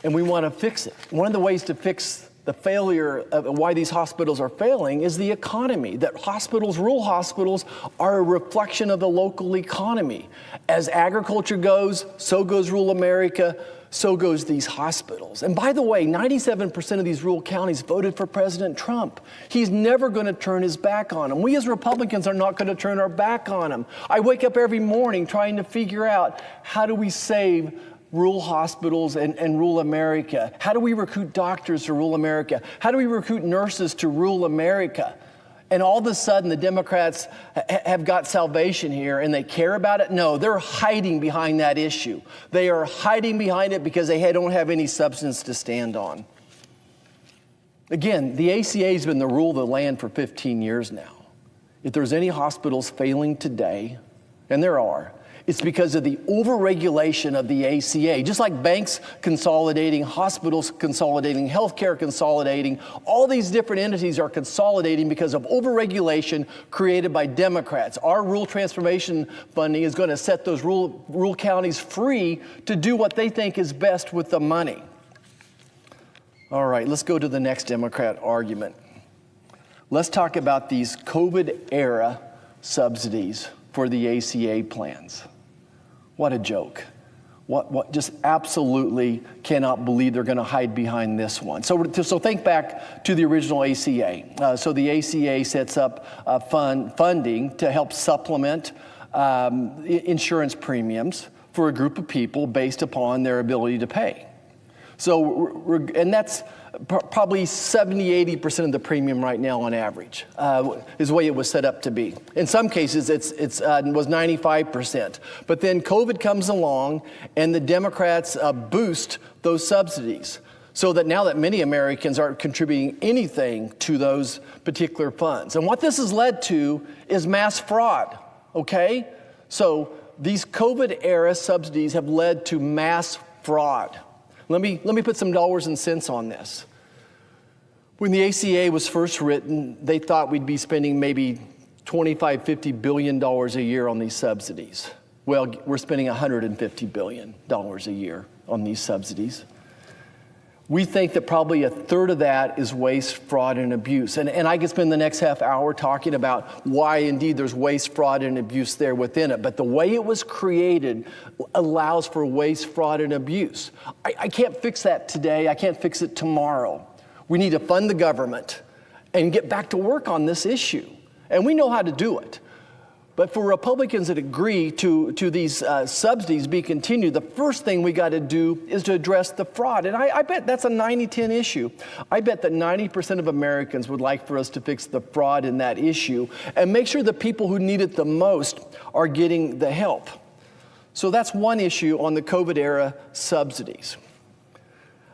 and we want to fix it. One of the ways to fix the failure of why these hospitals are failing is the economy. That hospitals, rural hospitals, are a reflection of the local economy. As agriculture goes, so goes rural America, so goes these hospitals. And by the way, 97% of these rural counties voted for President Trump. He's never going to turn his back on them. We as Republicans are not going to turn our back on him. I wake up every morning trying to figure out, how do we save rural hospitals and rural America? How do we recruit doctors to rural America? How do we recruit nurses to rural America? And all of a sudden, the Democrats have got salvation here and they care about it? No, they're hiding behind that issue. They are hiding behind it because they don't have any substance to stand on. Again, the ACA has been the rule of the land for 15 years now. If there's any hospitals failing today, and there are, it's because of the overregulation of the ACA. Just like banks consolidating, hospitals consolidating, healthcare consolidating, all these different entities are consolidating because of overregulation created by Democrats. Our rural transformation funding is going to set those rural counties free to do what they think is best with the money. All right, let's go to the next Democrat argument. Let's talk about these COVID-era subsidies for the ACA plans. What a joke. What just absolutely cannot believe they're going to hide behind this one. So think back to the original ACA. So the ACA sets up funding to help supplement insurance premiums for a group of people based upon their ability to pay. So, and that's probably 70–80% of the premium right now on average, is the way it was set up to be. In some cases, it was 95%. But then COVID comes along, and the Democrats boost those subsidies, so that now that many Americans aren't contributing anything to those particular funds. And what this has led to is mass fraud, okay? So these COVID-era subsidies have led to mass fraud. Let me put some dollars and cents on this. When the ACA was first written, they thought we'd be spending maybe $25–50 billion a year on these subsidies. Well, we're spending $150 billion a year on these subsidies. We think that probably a third of that is waste, fraud, and abuse. And I could spend the next half hour talking about why indeed there's waste, fraud, and abuse there within it. But the way it was created allows for waste, fraud, and abuse. I can't fix that today. I can't fix it tomorrow. We need to fund the government and get back to work on this issue. And we know how to do it. But for Republicans that agree to these subsidies be continued, the first thing we got to do is to address the fraud. And I bet that's a 90-10 issue. I bet that 90% of Americans would like for us to fix the fraud in that issue and make sure the people who need it the most are getting the help. So that's one issue on the COVID-era subsidies.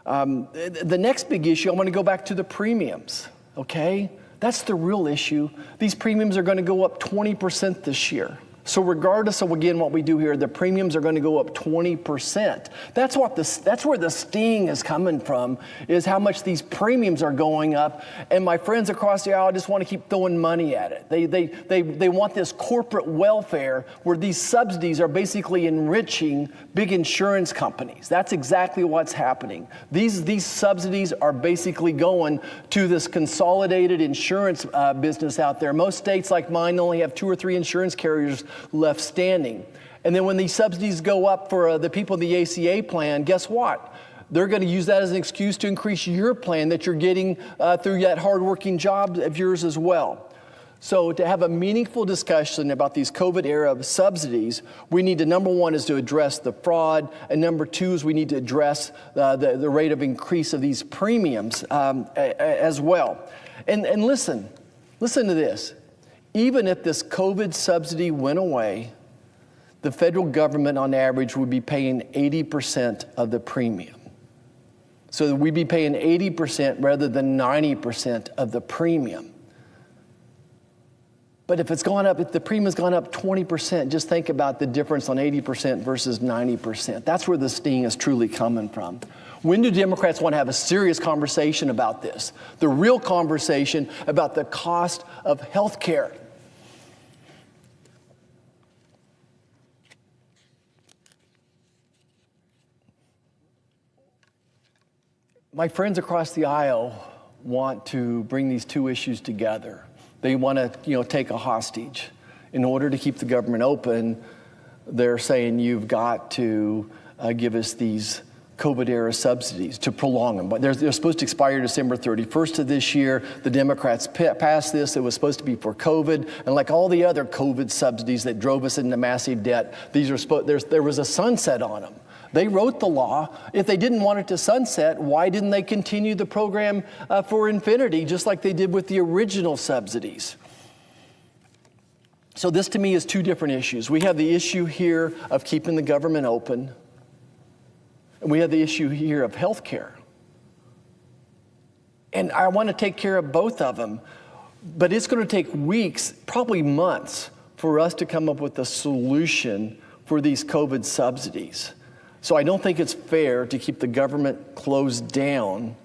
The next big issue, I want to go back to the premiums, okay? That's the real issue. These premiums are going to go up 20% this year. So regardless of, again, what we do here, the premiums are going to go up 20%. That's where the sting is coming from, is how much these premiums are going up. And my friends across the aisle just want to keep throwing money at it. They want this corporate welfare where these subsidies are basically enriching big insurance companies. That's exactly what's happening. These subsidies are basically going to this consolidated insurance business out there. Most states like mine only have 2 or 3 insurance carriers left standing. And then when these subsidies go up for the people in the ACA plan, guess what? They're going to use that as an excuse to increase your plan that you're getting through that hardworking job of yours as well. So to have a meaningful discussion about these COVID-era subsidies, we need to, number one, is to address the fraud, and number two is we need to address the rate of increase of these premiums as well. And listen to this. Even if this COVID subsidy went away, the federal government on average would be paying 80% of the premium. So we'd be paying 80% rather than 90% of the premium. But if the premium's gone up 20%, just think about the difference on 80% versus 90%. That's where the sting is truly coming from. When do Democrats want to have a serious conversation about this? The real conversation about the cost of health care. My friends across the aisle want to bring these two issues together. They want to, take a hostage. In order to keep the government open, they're saying you've got to give us these COVID-era subsidies to prolong them. But they're supposed to expire December 31st of this year. The Democrats passed this. It was supposed to be for COVID. And like all the other COVID subsidies that drove us into massive debt, there was a sunset on them. They wrote the law. If they didn't want it to sunset, why didn't they continue the program for infinity, just like they did with the original subsidies? So this, to me, is two different issues. We have the issue here of keeping the government open, and we have the issue here of health care. And I want to take care of both of them, but it's going to take weeks, probably months, for us to come up with a solution for these COVID subsidies. So I don't think it's fair to keep the government closed down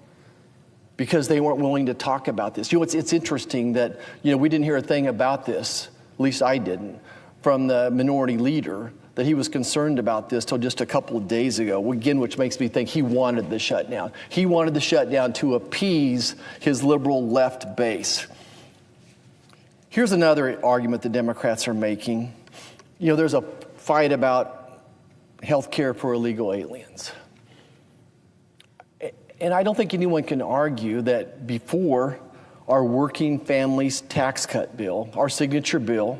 because they weren't willing to talk about this. It's interesting that, we didn't hear a thing about this, at least I didn't, from the minority leader that he was concerned about this till just a couple of days ago, again, which makes me think he wanted the shutdown. He wanted the shutdown to appease his liberal left base. Here's another argument the Democrats are making. You know, there's a fight about health care for illegal aliens. And I don't think anyone can argue that before our working families tax cut bill, our signature bill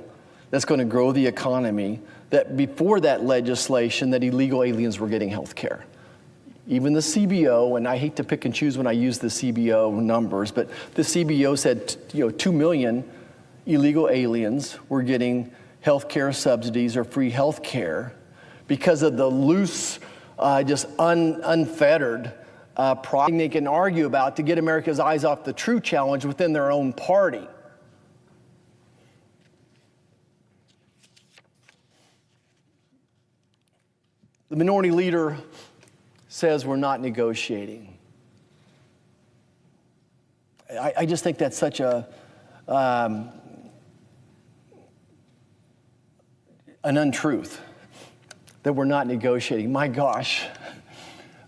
that's going to grow the economy, that before that legislation that illegal aliens were getting health care. Even the CBO, and I hate to pick and choose when I use the CBO numbers, but the CBO said 2 million illegal aliens were getting health care subsidies or free health care because of the loose, unfettered problem they can argue about to get America's eyes off the true challenge within their own party. The minority leader says we're not negotiating. I just think that's such an untruth, that we're not negotiating. My gosh,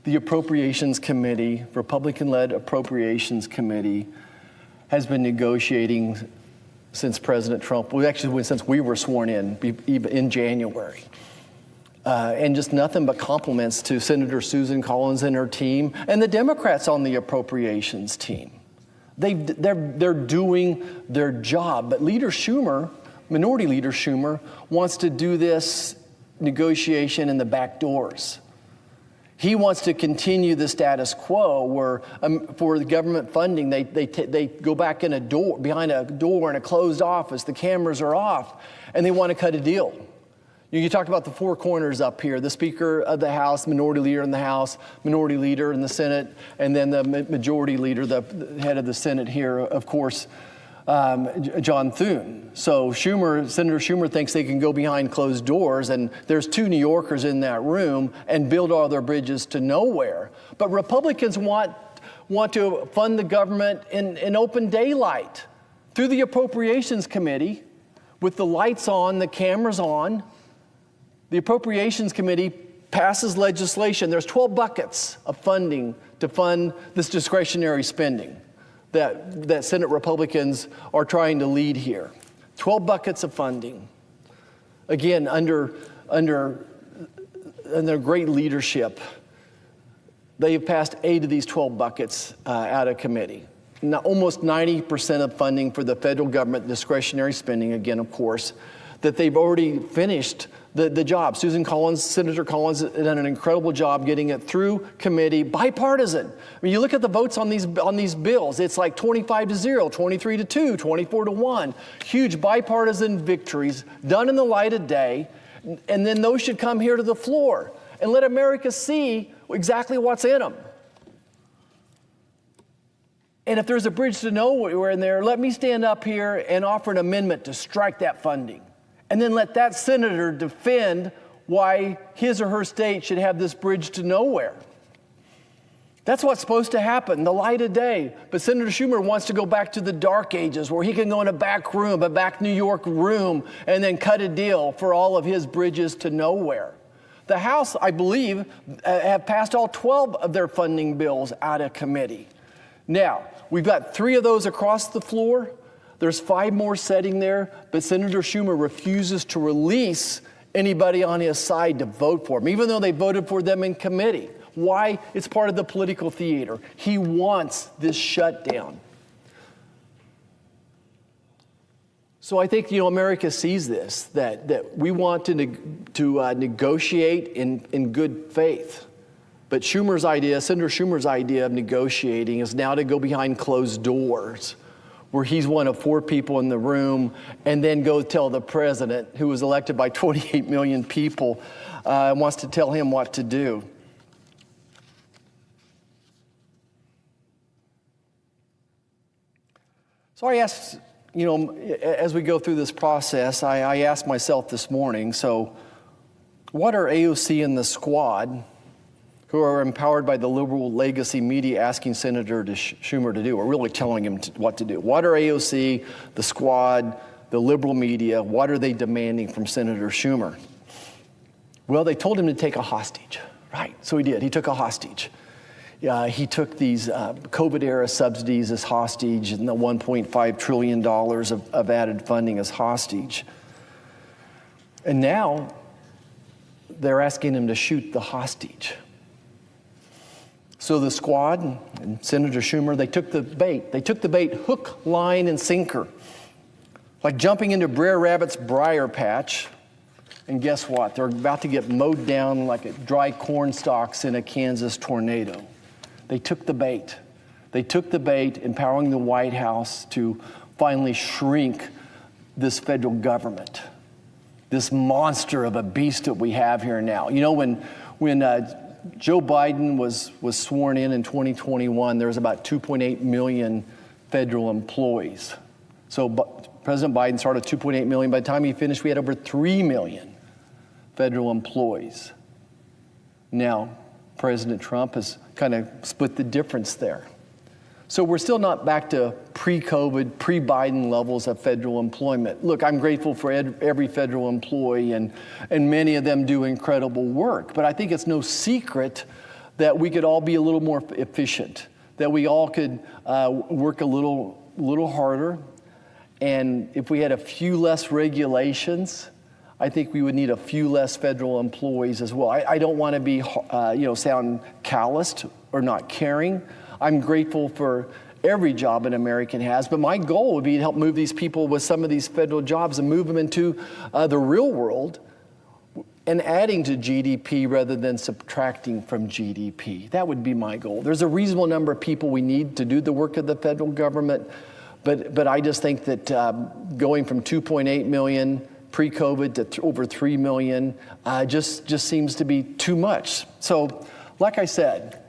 the Appropriations Committee, Republican-led Appropriations Committee, has been negotiating since President Trump, well, actually since we were sworn in January. And just nothing but compliments to Senator Susan Collins and her team and the Democrats on the appropriations team. They're doing their job. But Leader Schumer, Minority Leader Schumer, wants to do this negotiation in the back doors. He wants to continue the status quo where for the government funding, they go back in behind a door in a closed office, the cameras are off, and they want to cut a deal. You talk about the four corners up here, the Speaker of the House, Minority Leader in the House, Minority Leader in the Senate, and then the Majority Leader, the head of the Senate here, of course, John Thune. So Senator Schumer thinks they can go behind closed doors, and there's 2 New Yorkers in that room and build all their bridges to nowhere. But Republicans want to fund the government in open daylight through the Appropriations Committee with the lights on, the cameras on. The Appropriations Committee passes legislation. There's 12 buckets of funding to fund this discretionary spending that Senate Republicans are trying to lead here. 12 buckets of funding. Again, under great leadership, they've passed 8 of these 12 buckets out of committee. Now, almost 90% of funding for the federal government discretionary spending, again, of course, that they've already finished the job. Senator Collins has done an incredible job getting it through committee, bipartisan. I mean, you look at the votes on these bills, it's like 25-0, 23-2, 24-1. Huge bipartisan victories done in the light of day, and then those should come here to the floor and let America see exactly what's in them. And if there's a bridge to nowhere in there, let me stand up here and offer an amendment to strike that funding. And then let that senator defend why his or her state should have this bridge to nowhere. That's what's supposed to happen, the light of day. But Senator Schumer wants to go back to the dark ages where he can go in a back New York room, and then cut a deal for all of his bridges to nowhere. The House, I believe, have passed all 12 of their funding bills out of committee. Now, we've got 3 of those across the floor. There's 5 more sitting there, but Senator Schumer refuses to release anybody on his side to vote for him, even though they voted for them in committee. Why? It's part of the political theater. He wants this shutdown. So I think, America sees this, that we want to negotiate in good faith. But Senator Schumer's idea of negotiating is now to go behind closed doors, where he's one of 4 people in the room, and then go tell the president, who was elected by 28 million people, wants to tell him what to do. So I asked, as we go through this process, I asked myself this morning, so what are AOC and the squad, who are empowered by the liberal legacy media, asking Senator Schumer to do, or really telling him what to do? What are AOC, the squad, the liberal media, what are they demanding from Senator Schumer? Well, they told him to take a hostage, right? So he did. He took a hostage. He took these COVID-era subsidies as hostage and the $1.5 trillion of added funding as hostage. And now they're asking him to shoot the hostage. So the squad and Senator Schumer, they took the bait. They took the bait hook, line, and sinker. Like jumping into Brer Rabbit's briar patch. And guess what? They're about to get mowed down like dry corn stalks in a Kansas tornado. They took the bait. They took the bait, empowering the White House to finally shrink this federal government, this monster of a beast that we have here now. You know, when Joe Biden was sworn in 2021, there was about 2.8 million federal employees. So President Biden started 2.8 million. By the time he finished, we had over 3 million federal employees. Now, President Trump has kind of split the difference there. So we're still not back to pre-COVID, pre-Biden levels of federal employment. Look, I'm grateful for every federal employee, and many of them do incredible work. But I think it's no secret that we could all be a little more efficient, that we all could work a little harder. And if we had a few less regulations, I think we would need a few less federal employees as well. I don't want to be, sound calloused or not caring. I'm grateful for every job an American has, but my goal would be to help move these people with some of these federal jobs and move them into the real world and adding to GDP rather than subtracting from GDP. That would be my goal. There's a reasonable number of people we need to do the work of the federal government, but I just think that going from 2.8 million pre-COVID to over 3 million just seems to be too much. So, like I said,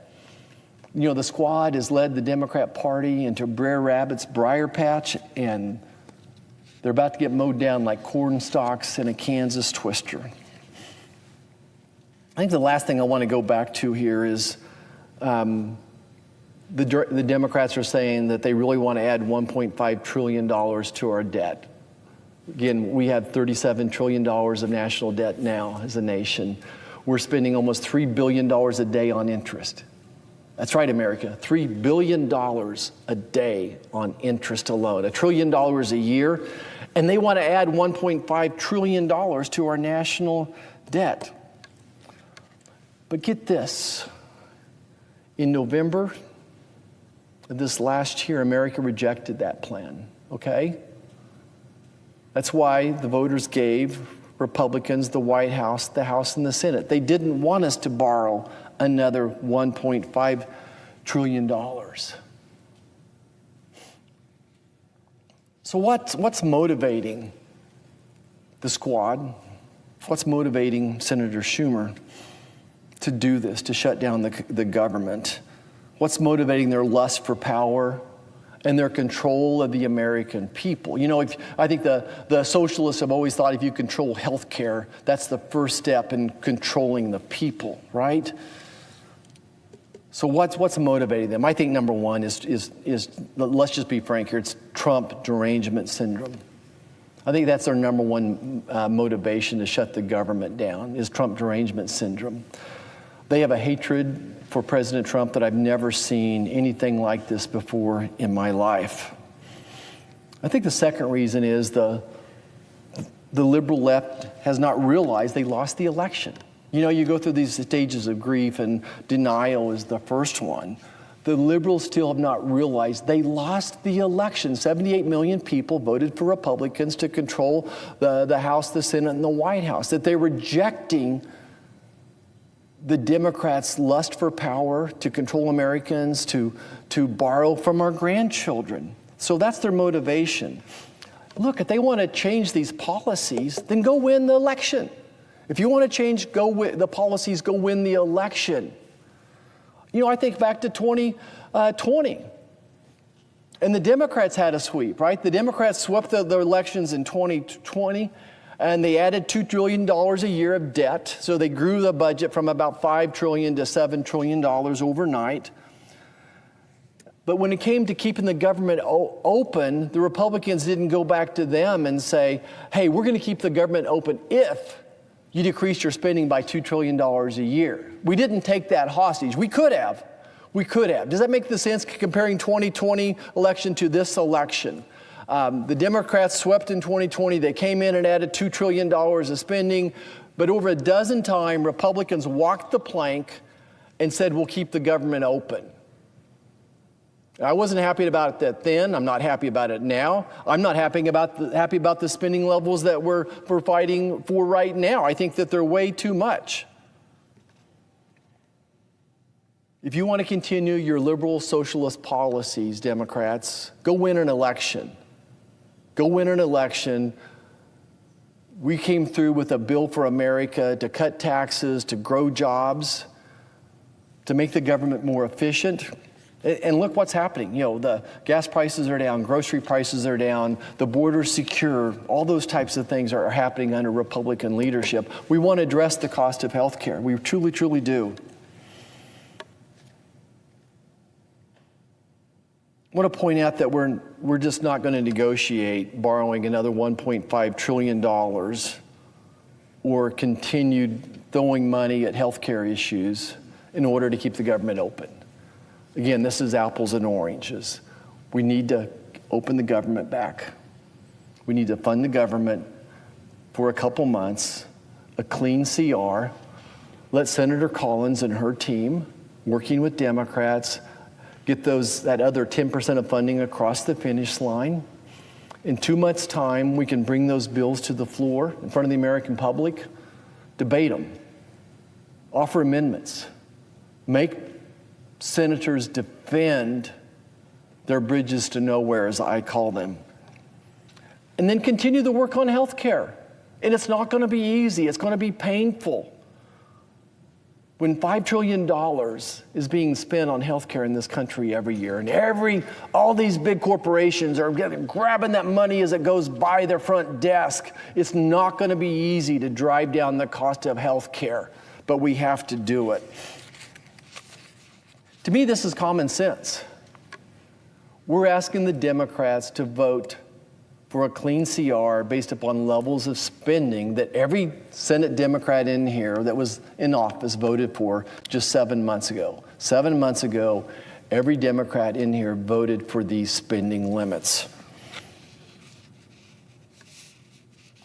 the squad has led the Democrat Party into Brer Rabbit's briar patch, and they're about to get mowed down like corn stalks in a Kansas twister. I think the last thing I want to go back to here is the Democrats are saying that they really want to add $1.5 trillion to our debt. Again, we have $37 trillion of national debt now as a nation. We're spending almost $3 billion a day on interest. That's right, America, $3 billion a day on interest alone, $1 trillion a year, and they want to add $1.5 trillion to our national debt. But get this, in November of this last year, America rejected that plan, okay? That's why the voters gave Republicans the White House, the House, and the Senate. They didn't want us to borrow another $1.5 trillion. So what's motivating the squad? What's motivating Senator Schumer to do this, to shut down the government? What's motivating their lust for power and their control of the American people? I think the socialists have always thought if you control health care, that's the first step in controlling the people, right? So what's motivating them? I think number one is let's just be frank here, it's Trump derangement syndrome. I think that's their number one motivation to shut the government down, is Trump derangement syndrome. They have a hatred for President Trump that I've never seen anything like this before in my life. I think the second reason is the liberal left has not realized they lost the election. You go through these stages of grief, and denial is the first one. The liberals still have not realized they lost the election. 78 million people voted for Republicans to control the House, the Senate, and the White House, that they're rejecting the Democrats' lust for power to control Americans, to borrow from our grandchildren. So that's their motivation. Look, if they want to change these policies, then go win the election. If you want to change the policies, go win the election. I think back to 2020. And the Democrats had a sweep, right? The Democrats swept the elections in 2020. And they added $2 trillion a year of debt. So they grew the budget from about $5 trillion to $7 trillion overnight. But when it came to keeping the government open, the Republicans didn't go back to them and say, hey, we're going to keep the government open if you decrease your spending by $2 trillion a year. We didn't take that hostage. We could have. We could have. Does that make the sense comparing 2020 election to this election? The Democrats swept in 2020. They came in and added $2 trillion of spending. But over a dozen times, Republicans walked the plank and said, we'll keep the government open. I wasn't happy about that then. I'm not happy about it now. I'm not happy about the spending levels that we're fighting for right now. I think that they're way too much. If you want to continue your liberal socialist policies, Democrats, go win an election. Go win an election. We came through with a bill for America to cut taxes, to grow jobs, to make the government more efficient. And look what's happening. You know, the gas prices are down, grocery prices are down, the border's secure. All those types of things are happening under Republican leadership. We want to address the cost of health care. We truly, truly do. I want to point out that we're just not going to negotiate borrowing another $1.5 trillion or continued throwing money at health care issues in order to keep the government open. Again, this is apples and oranges. We need to open the government back. We need to fund the government for a couple months, a clean CR, let Senator Collins and her team, working with Democrats, get that other 10% of funding across the finish line. In 2 months' time, we can bring those bills to the floor in front of the American public, debate them, offer amendments, make senators defend their bridges to nowhere, as I call them, and then continue the work on health care. And it's not going to be easy. It's going to be painful. When $5 trillion is being spent on health care in this country every year, and all these big corporations are grabbing that money as it goes by their front desk, it's not going to be easy to drive down the cost of health care, but we have to do it. To me, this is common sense. We're asking the Democrats to vote for a clean CR based upon levels of spending that every Senate Democrat in here that was in office voted for just 7 months ago. 7 months ago, every Democrat in here voted for these spending limits.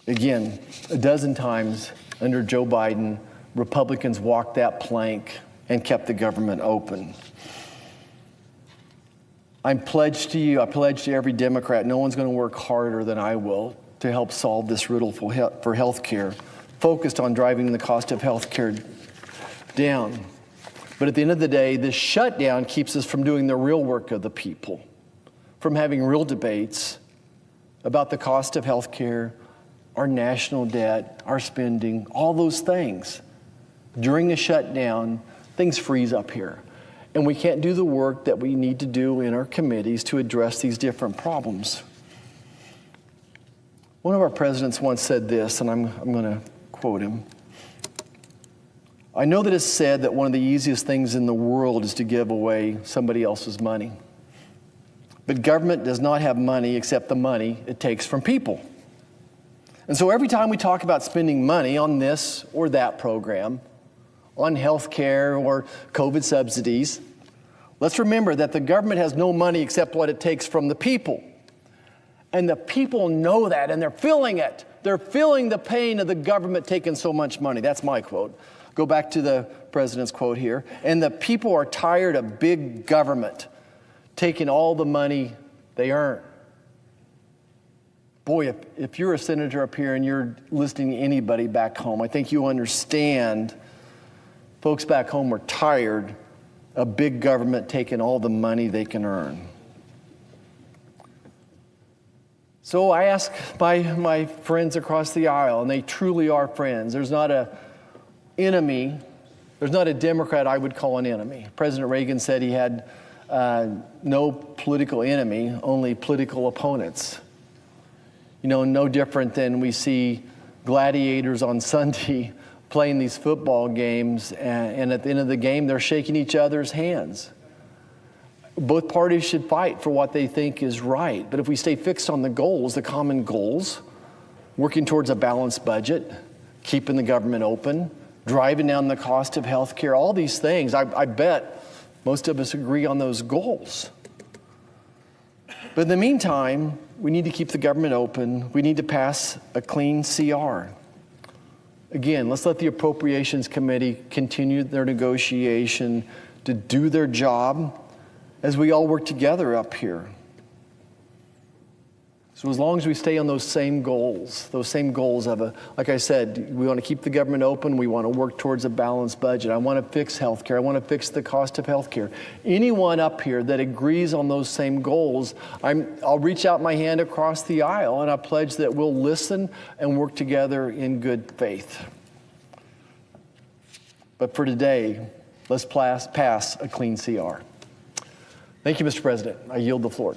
Again, a dozen times under Joe Biden, Republicans walked that plank and kept the government open. I pledge to every Democrat, no one's going to work harder than I will to help solve this riddle for health care, focused on driving the cost of health care down. But at the end of the day, this shutdown keeps us from doing the real work of the people, from having real debates about the cost of health care, our national debt, our spending, all those things. During a shutdown, things freeze up here. And we can't do the work that we need to do in our committees to address these different problems. One of our presidents once said this, and I'm going to quote him. I know that it's said that one of the easiest things in the world is to give away somebody else's money. But government does not have money except the money it takes from people. And so every time we talk about spending money on this or that program, on health care or COVID subsidies, let's remember that the government has no money except what it takes from the people. And the people know that, and they're feeling it. They're feeling the pain of the government taking so much money. That's my quote. Go back to the president's quote here. And the people are tired of big government taking all the money they earn. Boy, if you're a senator up here and you're listening to anybody back home, I think you understand folks back home are tired of big government taking all the money they can earn. So I ask my friends across the aisle, and they truly are friends. There's not an enemy. There's not a Democrat I would call an enemy. President Reagan said he had no political enemy, only political opponents. You know, no different than we see gladiators on Sunday playing these football games, and at the end of the game, they're shaking each other's hands. both parties should fight for what they think is right. But if we stay fixed on the goals, the common goals, working towards a balanced budget, keeping the government open, driving down the cost of health care, all these things, I bet most of us agree on those goals. But in the meantime, we need to keep the government open. We need to pass a clean CR. Again, let's let the Appropriations Committee continue their negotiation to do their job as we all work together up here. So as long as we stay on those same goals of like I said, we want to keep the government open, we want to work towards a balanced budget, I want to fix healthcare, I want to fix the cost of healthcare. Anyone up here that agrees on those same goals, I'll reach out my hand across the aisle and I pledge that we'll listen and work together in good faith. But for today, let's pass a clean CR. Thank you, Mr. President. I yield the floor.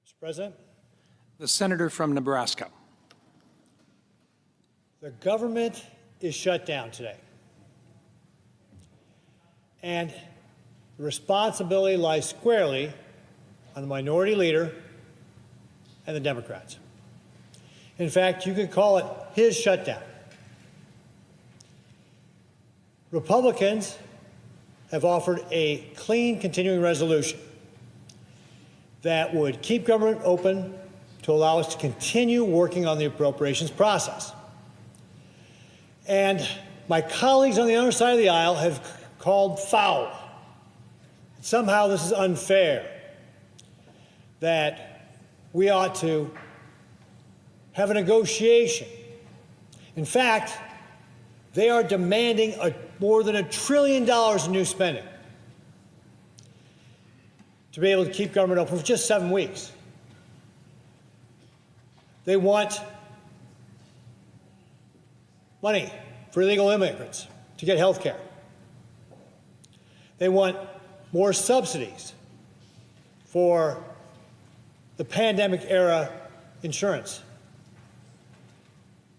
Mr. President, The senator from Nebraska. the government is shut down today. And the responsibility lies squarely on the minority leader and the Democrats. In fact, you could call it his shutdown. Republicans have offered a clean continuing resolution that would keep government open to allow us to continue working on the appropriations process. And my colleagues on the other side of the aisle have called foul. Somehow this is unfair, that we ought to have a negotiation. In fact, they are demanding more than $1 trillion in new spending to be able to keep government open for just 7 weeks. They want money for illegal immigrants to get health care. They want more subsidies for the pandemic era insurance.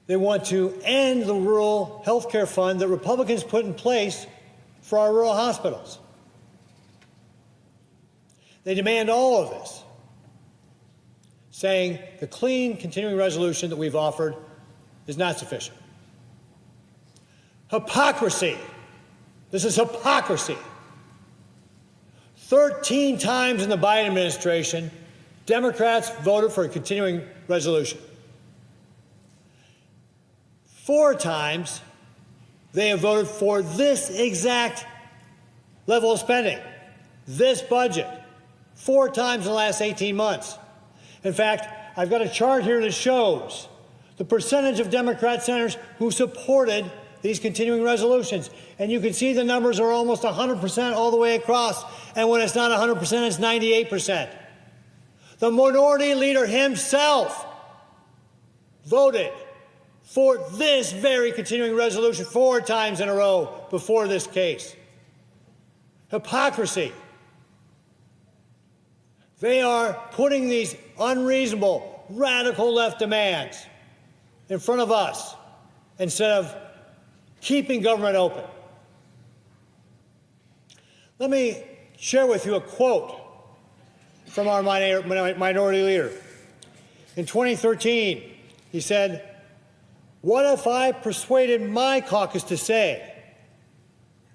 They want to end the rural health care fund that Republicans put in place for our rural hospitals. They demand all of this, saying the clean continuing resolution that we've offered is not sufficient. Hypocrisy. This is hypocrisy. 13 times in the Biden administration, Democrats voted for a continuing resolution. 4 times, they have voted for this exact level of spending, this budget, 4 times in the last 18 months. In fact, I've got a chart here that shows the percentage of Democrat senators who supported these continuing resolutions. And you can see the numbers are almost 100% all the way across. And when it's not 100%, it's 98%. The minority leader himself voted for this very continuing resolution 4 times in a row before this case. Hypocrisy. They are putting these unreasonable, radical left demands in front of us instead of keeping government open. Let me share with you a quote from our minority leader. In 2013, he said, "What if I persuaded my caucus to say,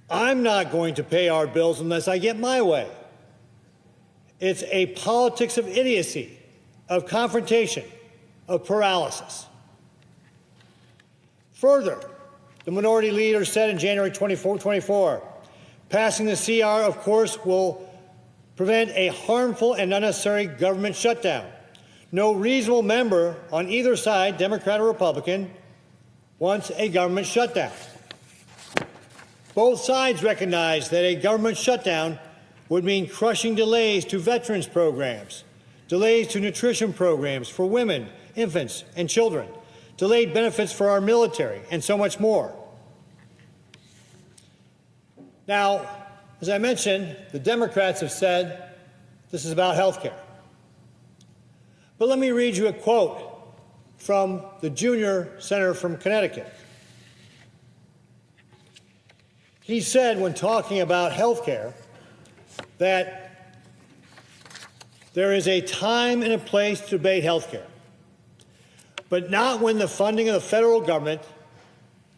I'm not going to pay our bills unless I get my way? It's a politics of idiocy, of confrontation, of paralysis." Further, the minority leader said in January 2024, passing the CR, of course, will prevent a harmful and unnecessary government shutdown. No reasonable member on either side, Democrat or Republican, wants a government shutdown. Both sides recognize that a government shutdown would mean crushing delays to veterans programs, delays to nutrition programs for women, infants, and children, delayed benefits for our military, and so much more. Now, as I mentioned, the Democrats have said this is about health care. But let me read you a quote from the junior senator from Connecticut. He said, when talking about health care, that there is a time and a place to debate health care, but not when the funding of the federal government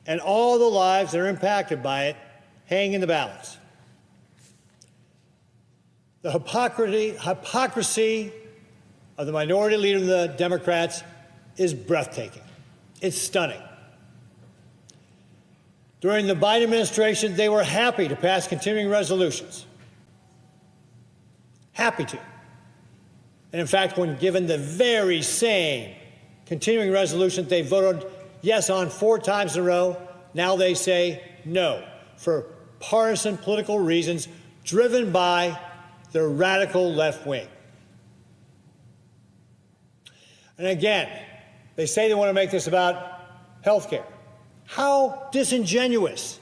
and all the lives that are impacted by it hang in the balance. The hypocrisy of the minority leader of the Democrats is breathtaking. It's stunning. During the Biden administration, they were happy to pass continuing resolutions. Happy to. And in fact, when given the very same continuing resolution they voted yes on 4 times in a row, now they say no for partisan political reasons driven by the radical left wing. And again, they say they want to make this about health care. How disingenuous.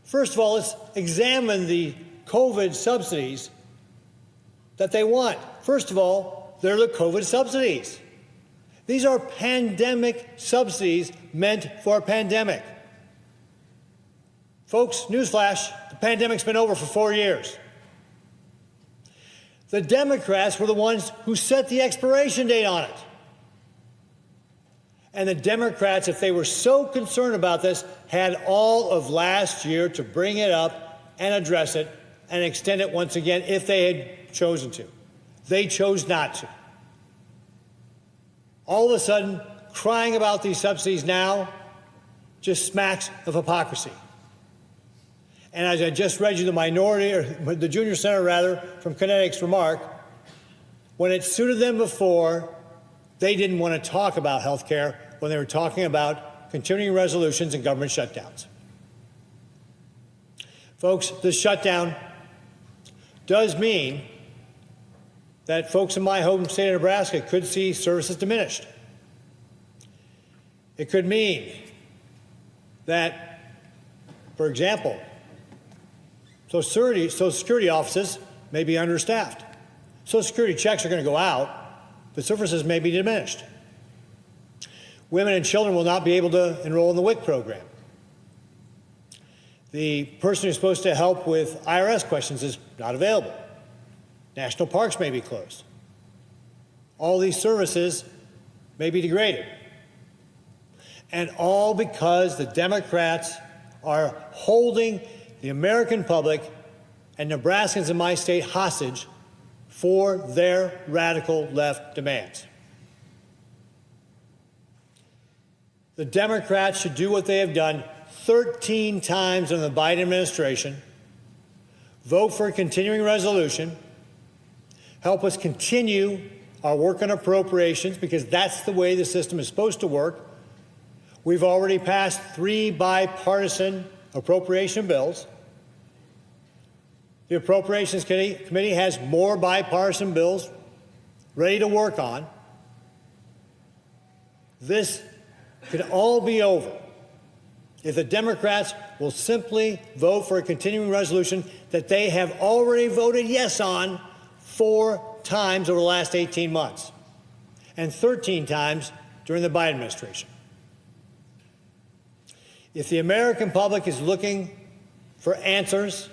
First of all, let's examine the COVID subsidies that they want. First of all, they're the COVID subsidies. These are pandemic subsidies meant for a pandemic. Folks, newsflash, the pandemic's been over for 4 years. The Democrats were the ones who set the expiration date on it. And the Democrats, if they were so concerned about this, had all of last year to bring it up and address it and extend it once again if they had chosen to. They chose not to. All of a sudden, crying about these subsidies now just smacks of hypocrisy. And as I just read you the minority, or the junior senator rather, from Connecticut's remark, when it suited them before, they didn't want to talk about health care when they were talking about continuing resolutions and government shutdowns. Folks, this shutdown does mean that folks in my home state of Nebraska could see services diminished. It could mean that, for example, Social Security offices may be understaffed. Social Security checks are going to go out, but services may be diminished. Women and children will not be able to enroll in the WIC program. The person who's supposed to help with IRS questions is not available. National parks may be closed. All these services may be degraded. And all because the Democrats are holding the American public and Nebraskans in my state hostage for their radical left demands. The Democrats should do what they have done 13 times under the Biden administration: vote for a continuing resolution, help us continue our work on appropriations, because that's the way the system is supposed to work. We've already passed 3 bipartisan appropriation bills. The Appropriations Committee has more bipartisan bills ready to work on. This could all be over if the Democrats will simply vote for a continuing resolution that they have already voted yes on 4 times over the last 18 months and 13 times during the Biden administration. If the American public is looking for answers,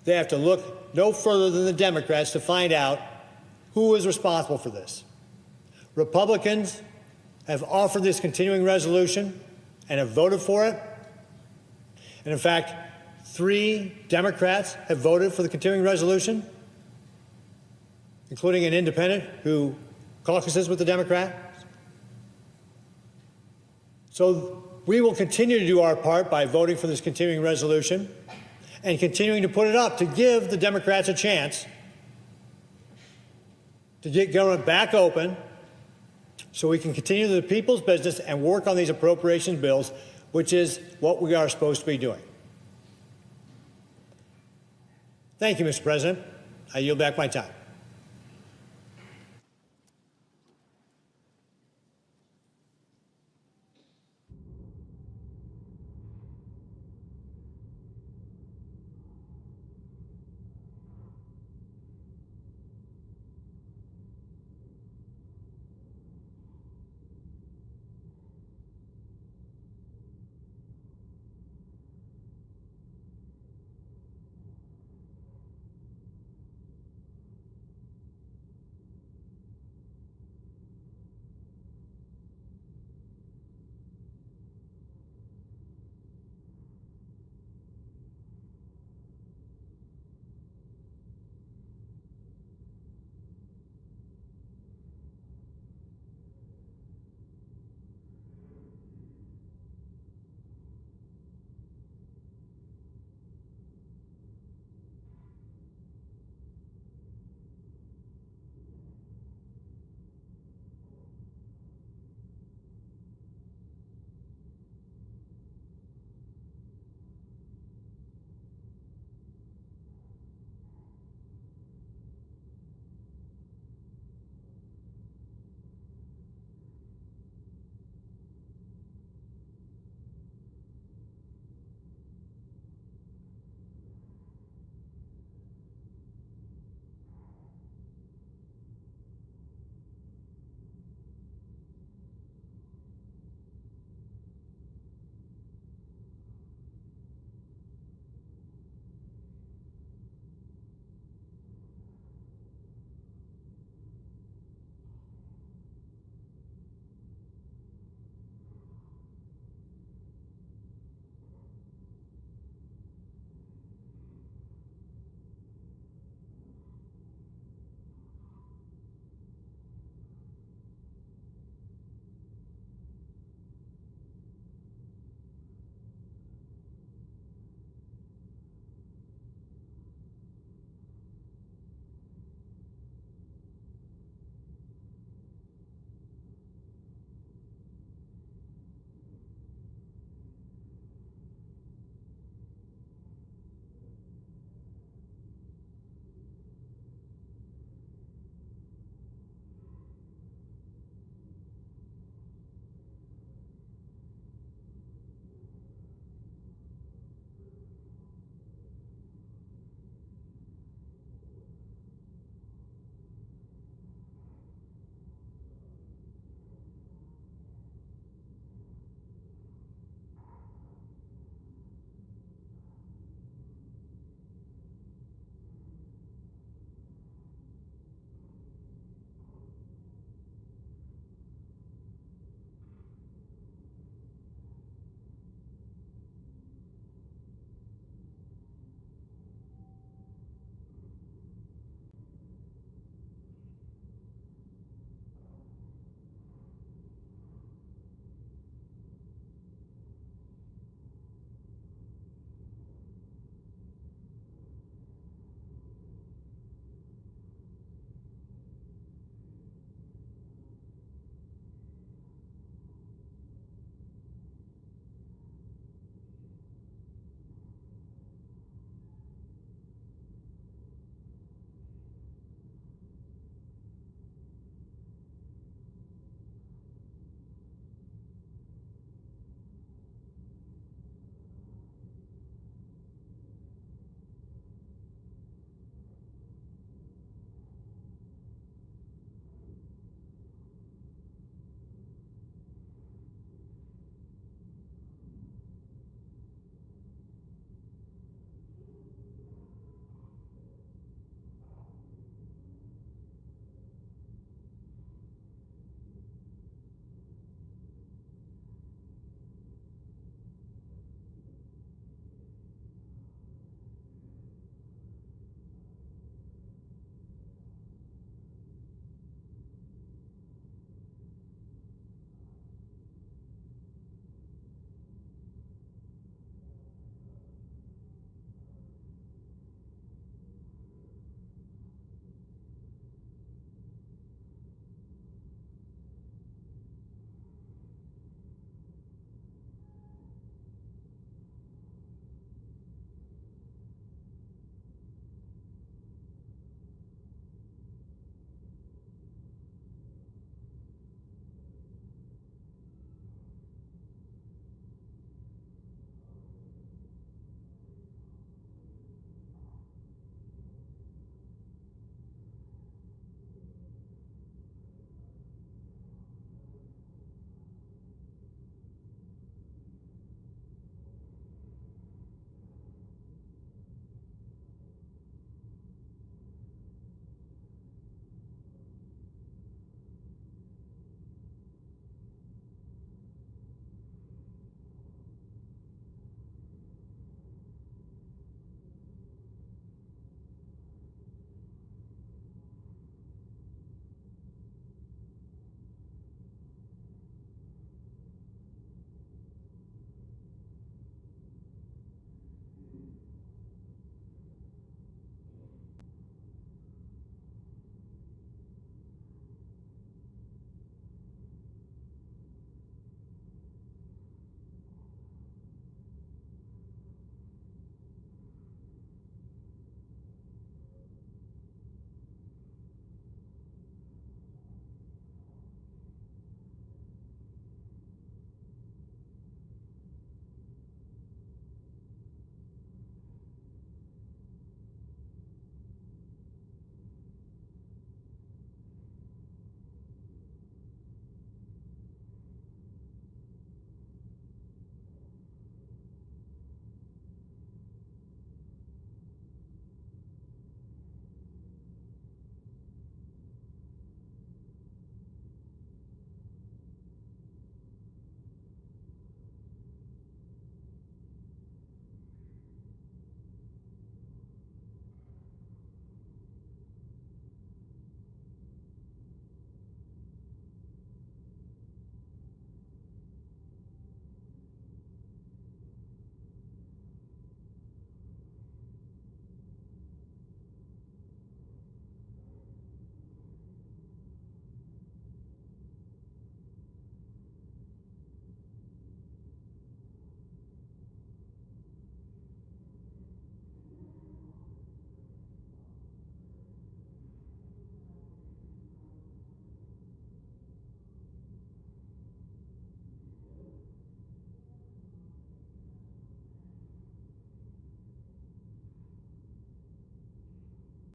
they have to look no further than the Democrats to find out who is responsible for this. Republicans have offered this continuing resolution and have voted for it. And in fact, 3 Democrats have voted for the continuing resolution, including an independent who caucuses with the Democrats. So we will continue to do our part by voting for this continuing resolution and continuing to put it up to give the Democrats a chance to get government back open so we can continue the people's business and work on these appropriations bills, which is what we are supposed to be doing. Thank you, Mr. President. I yield back my time.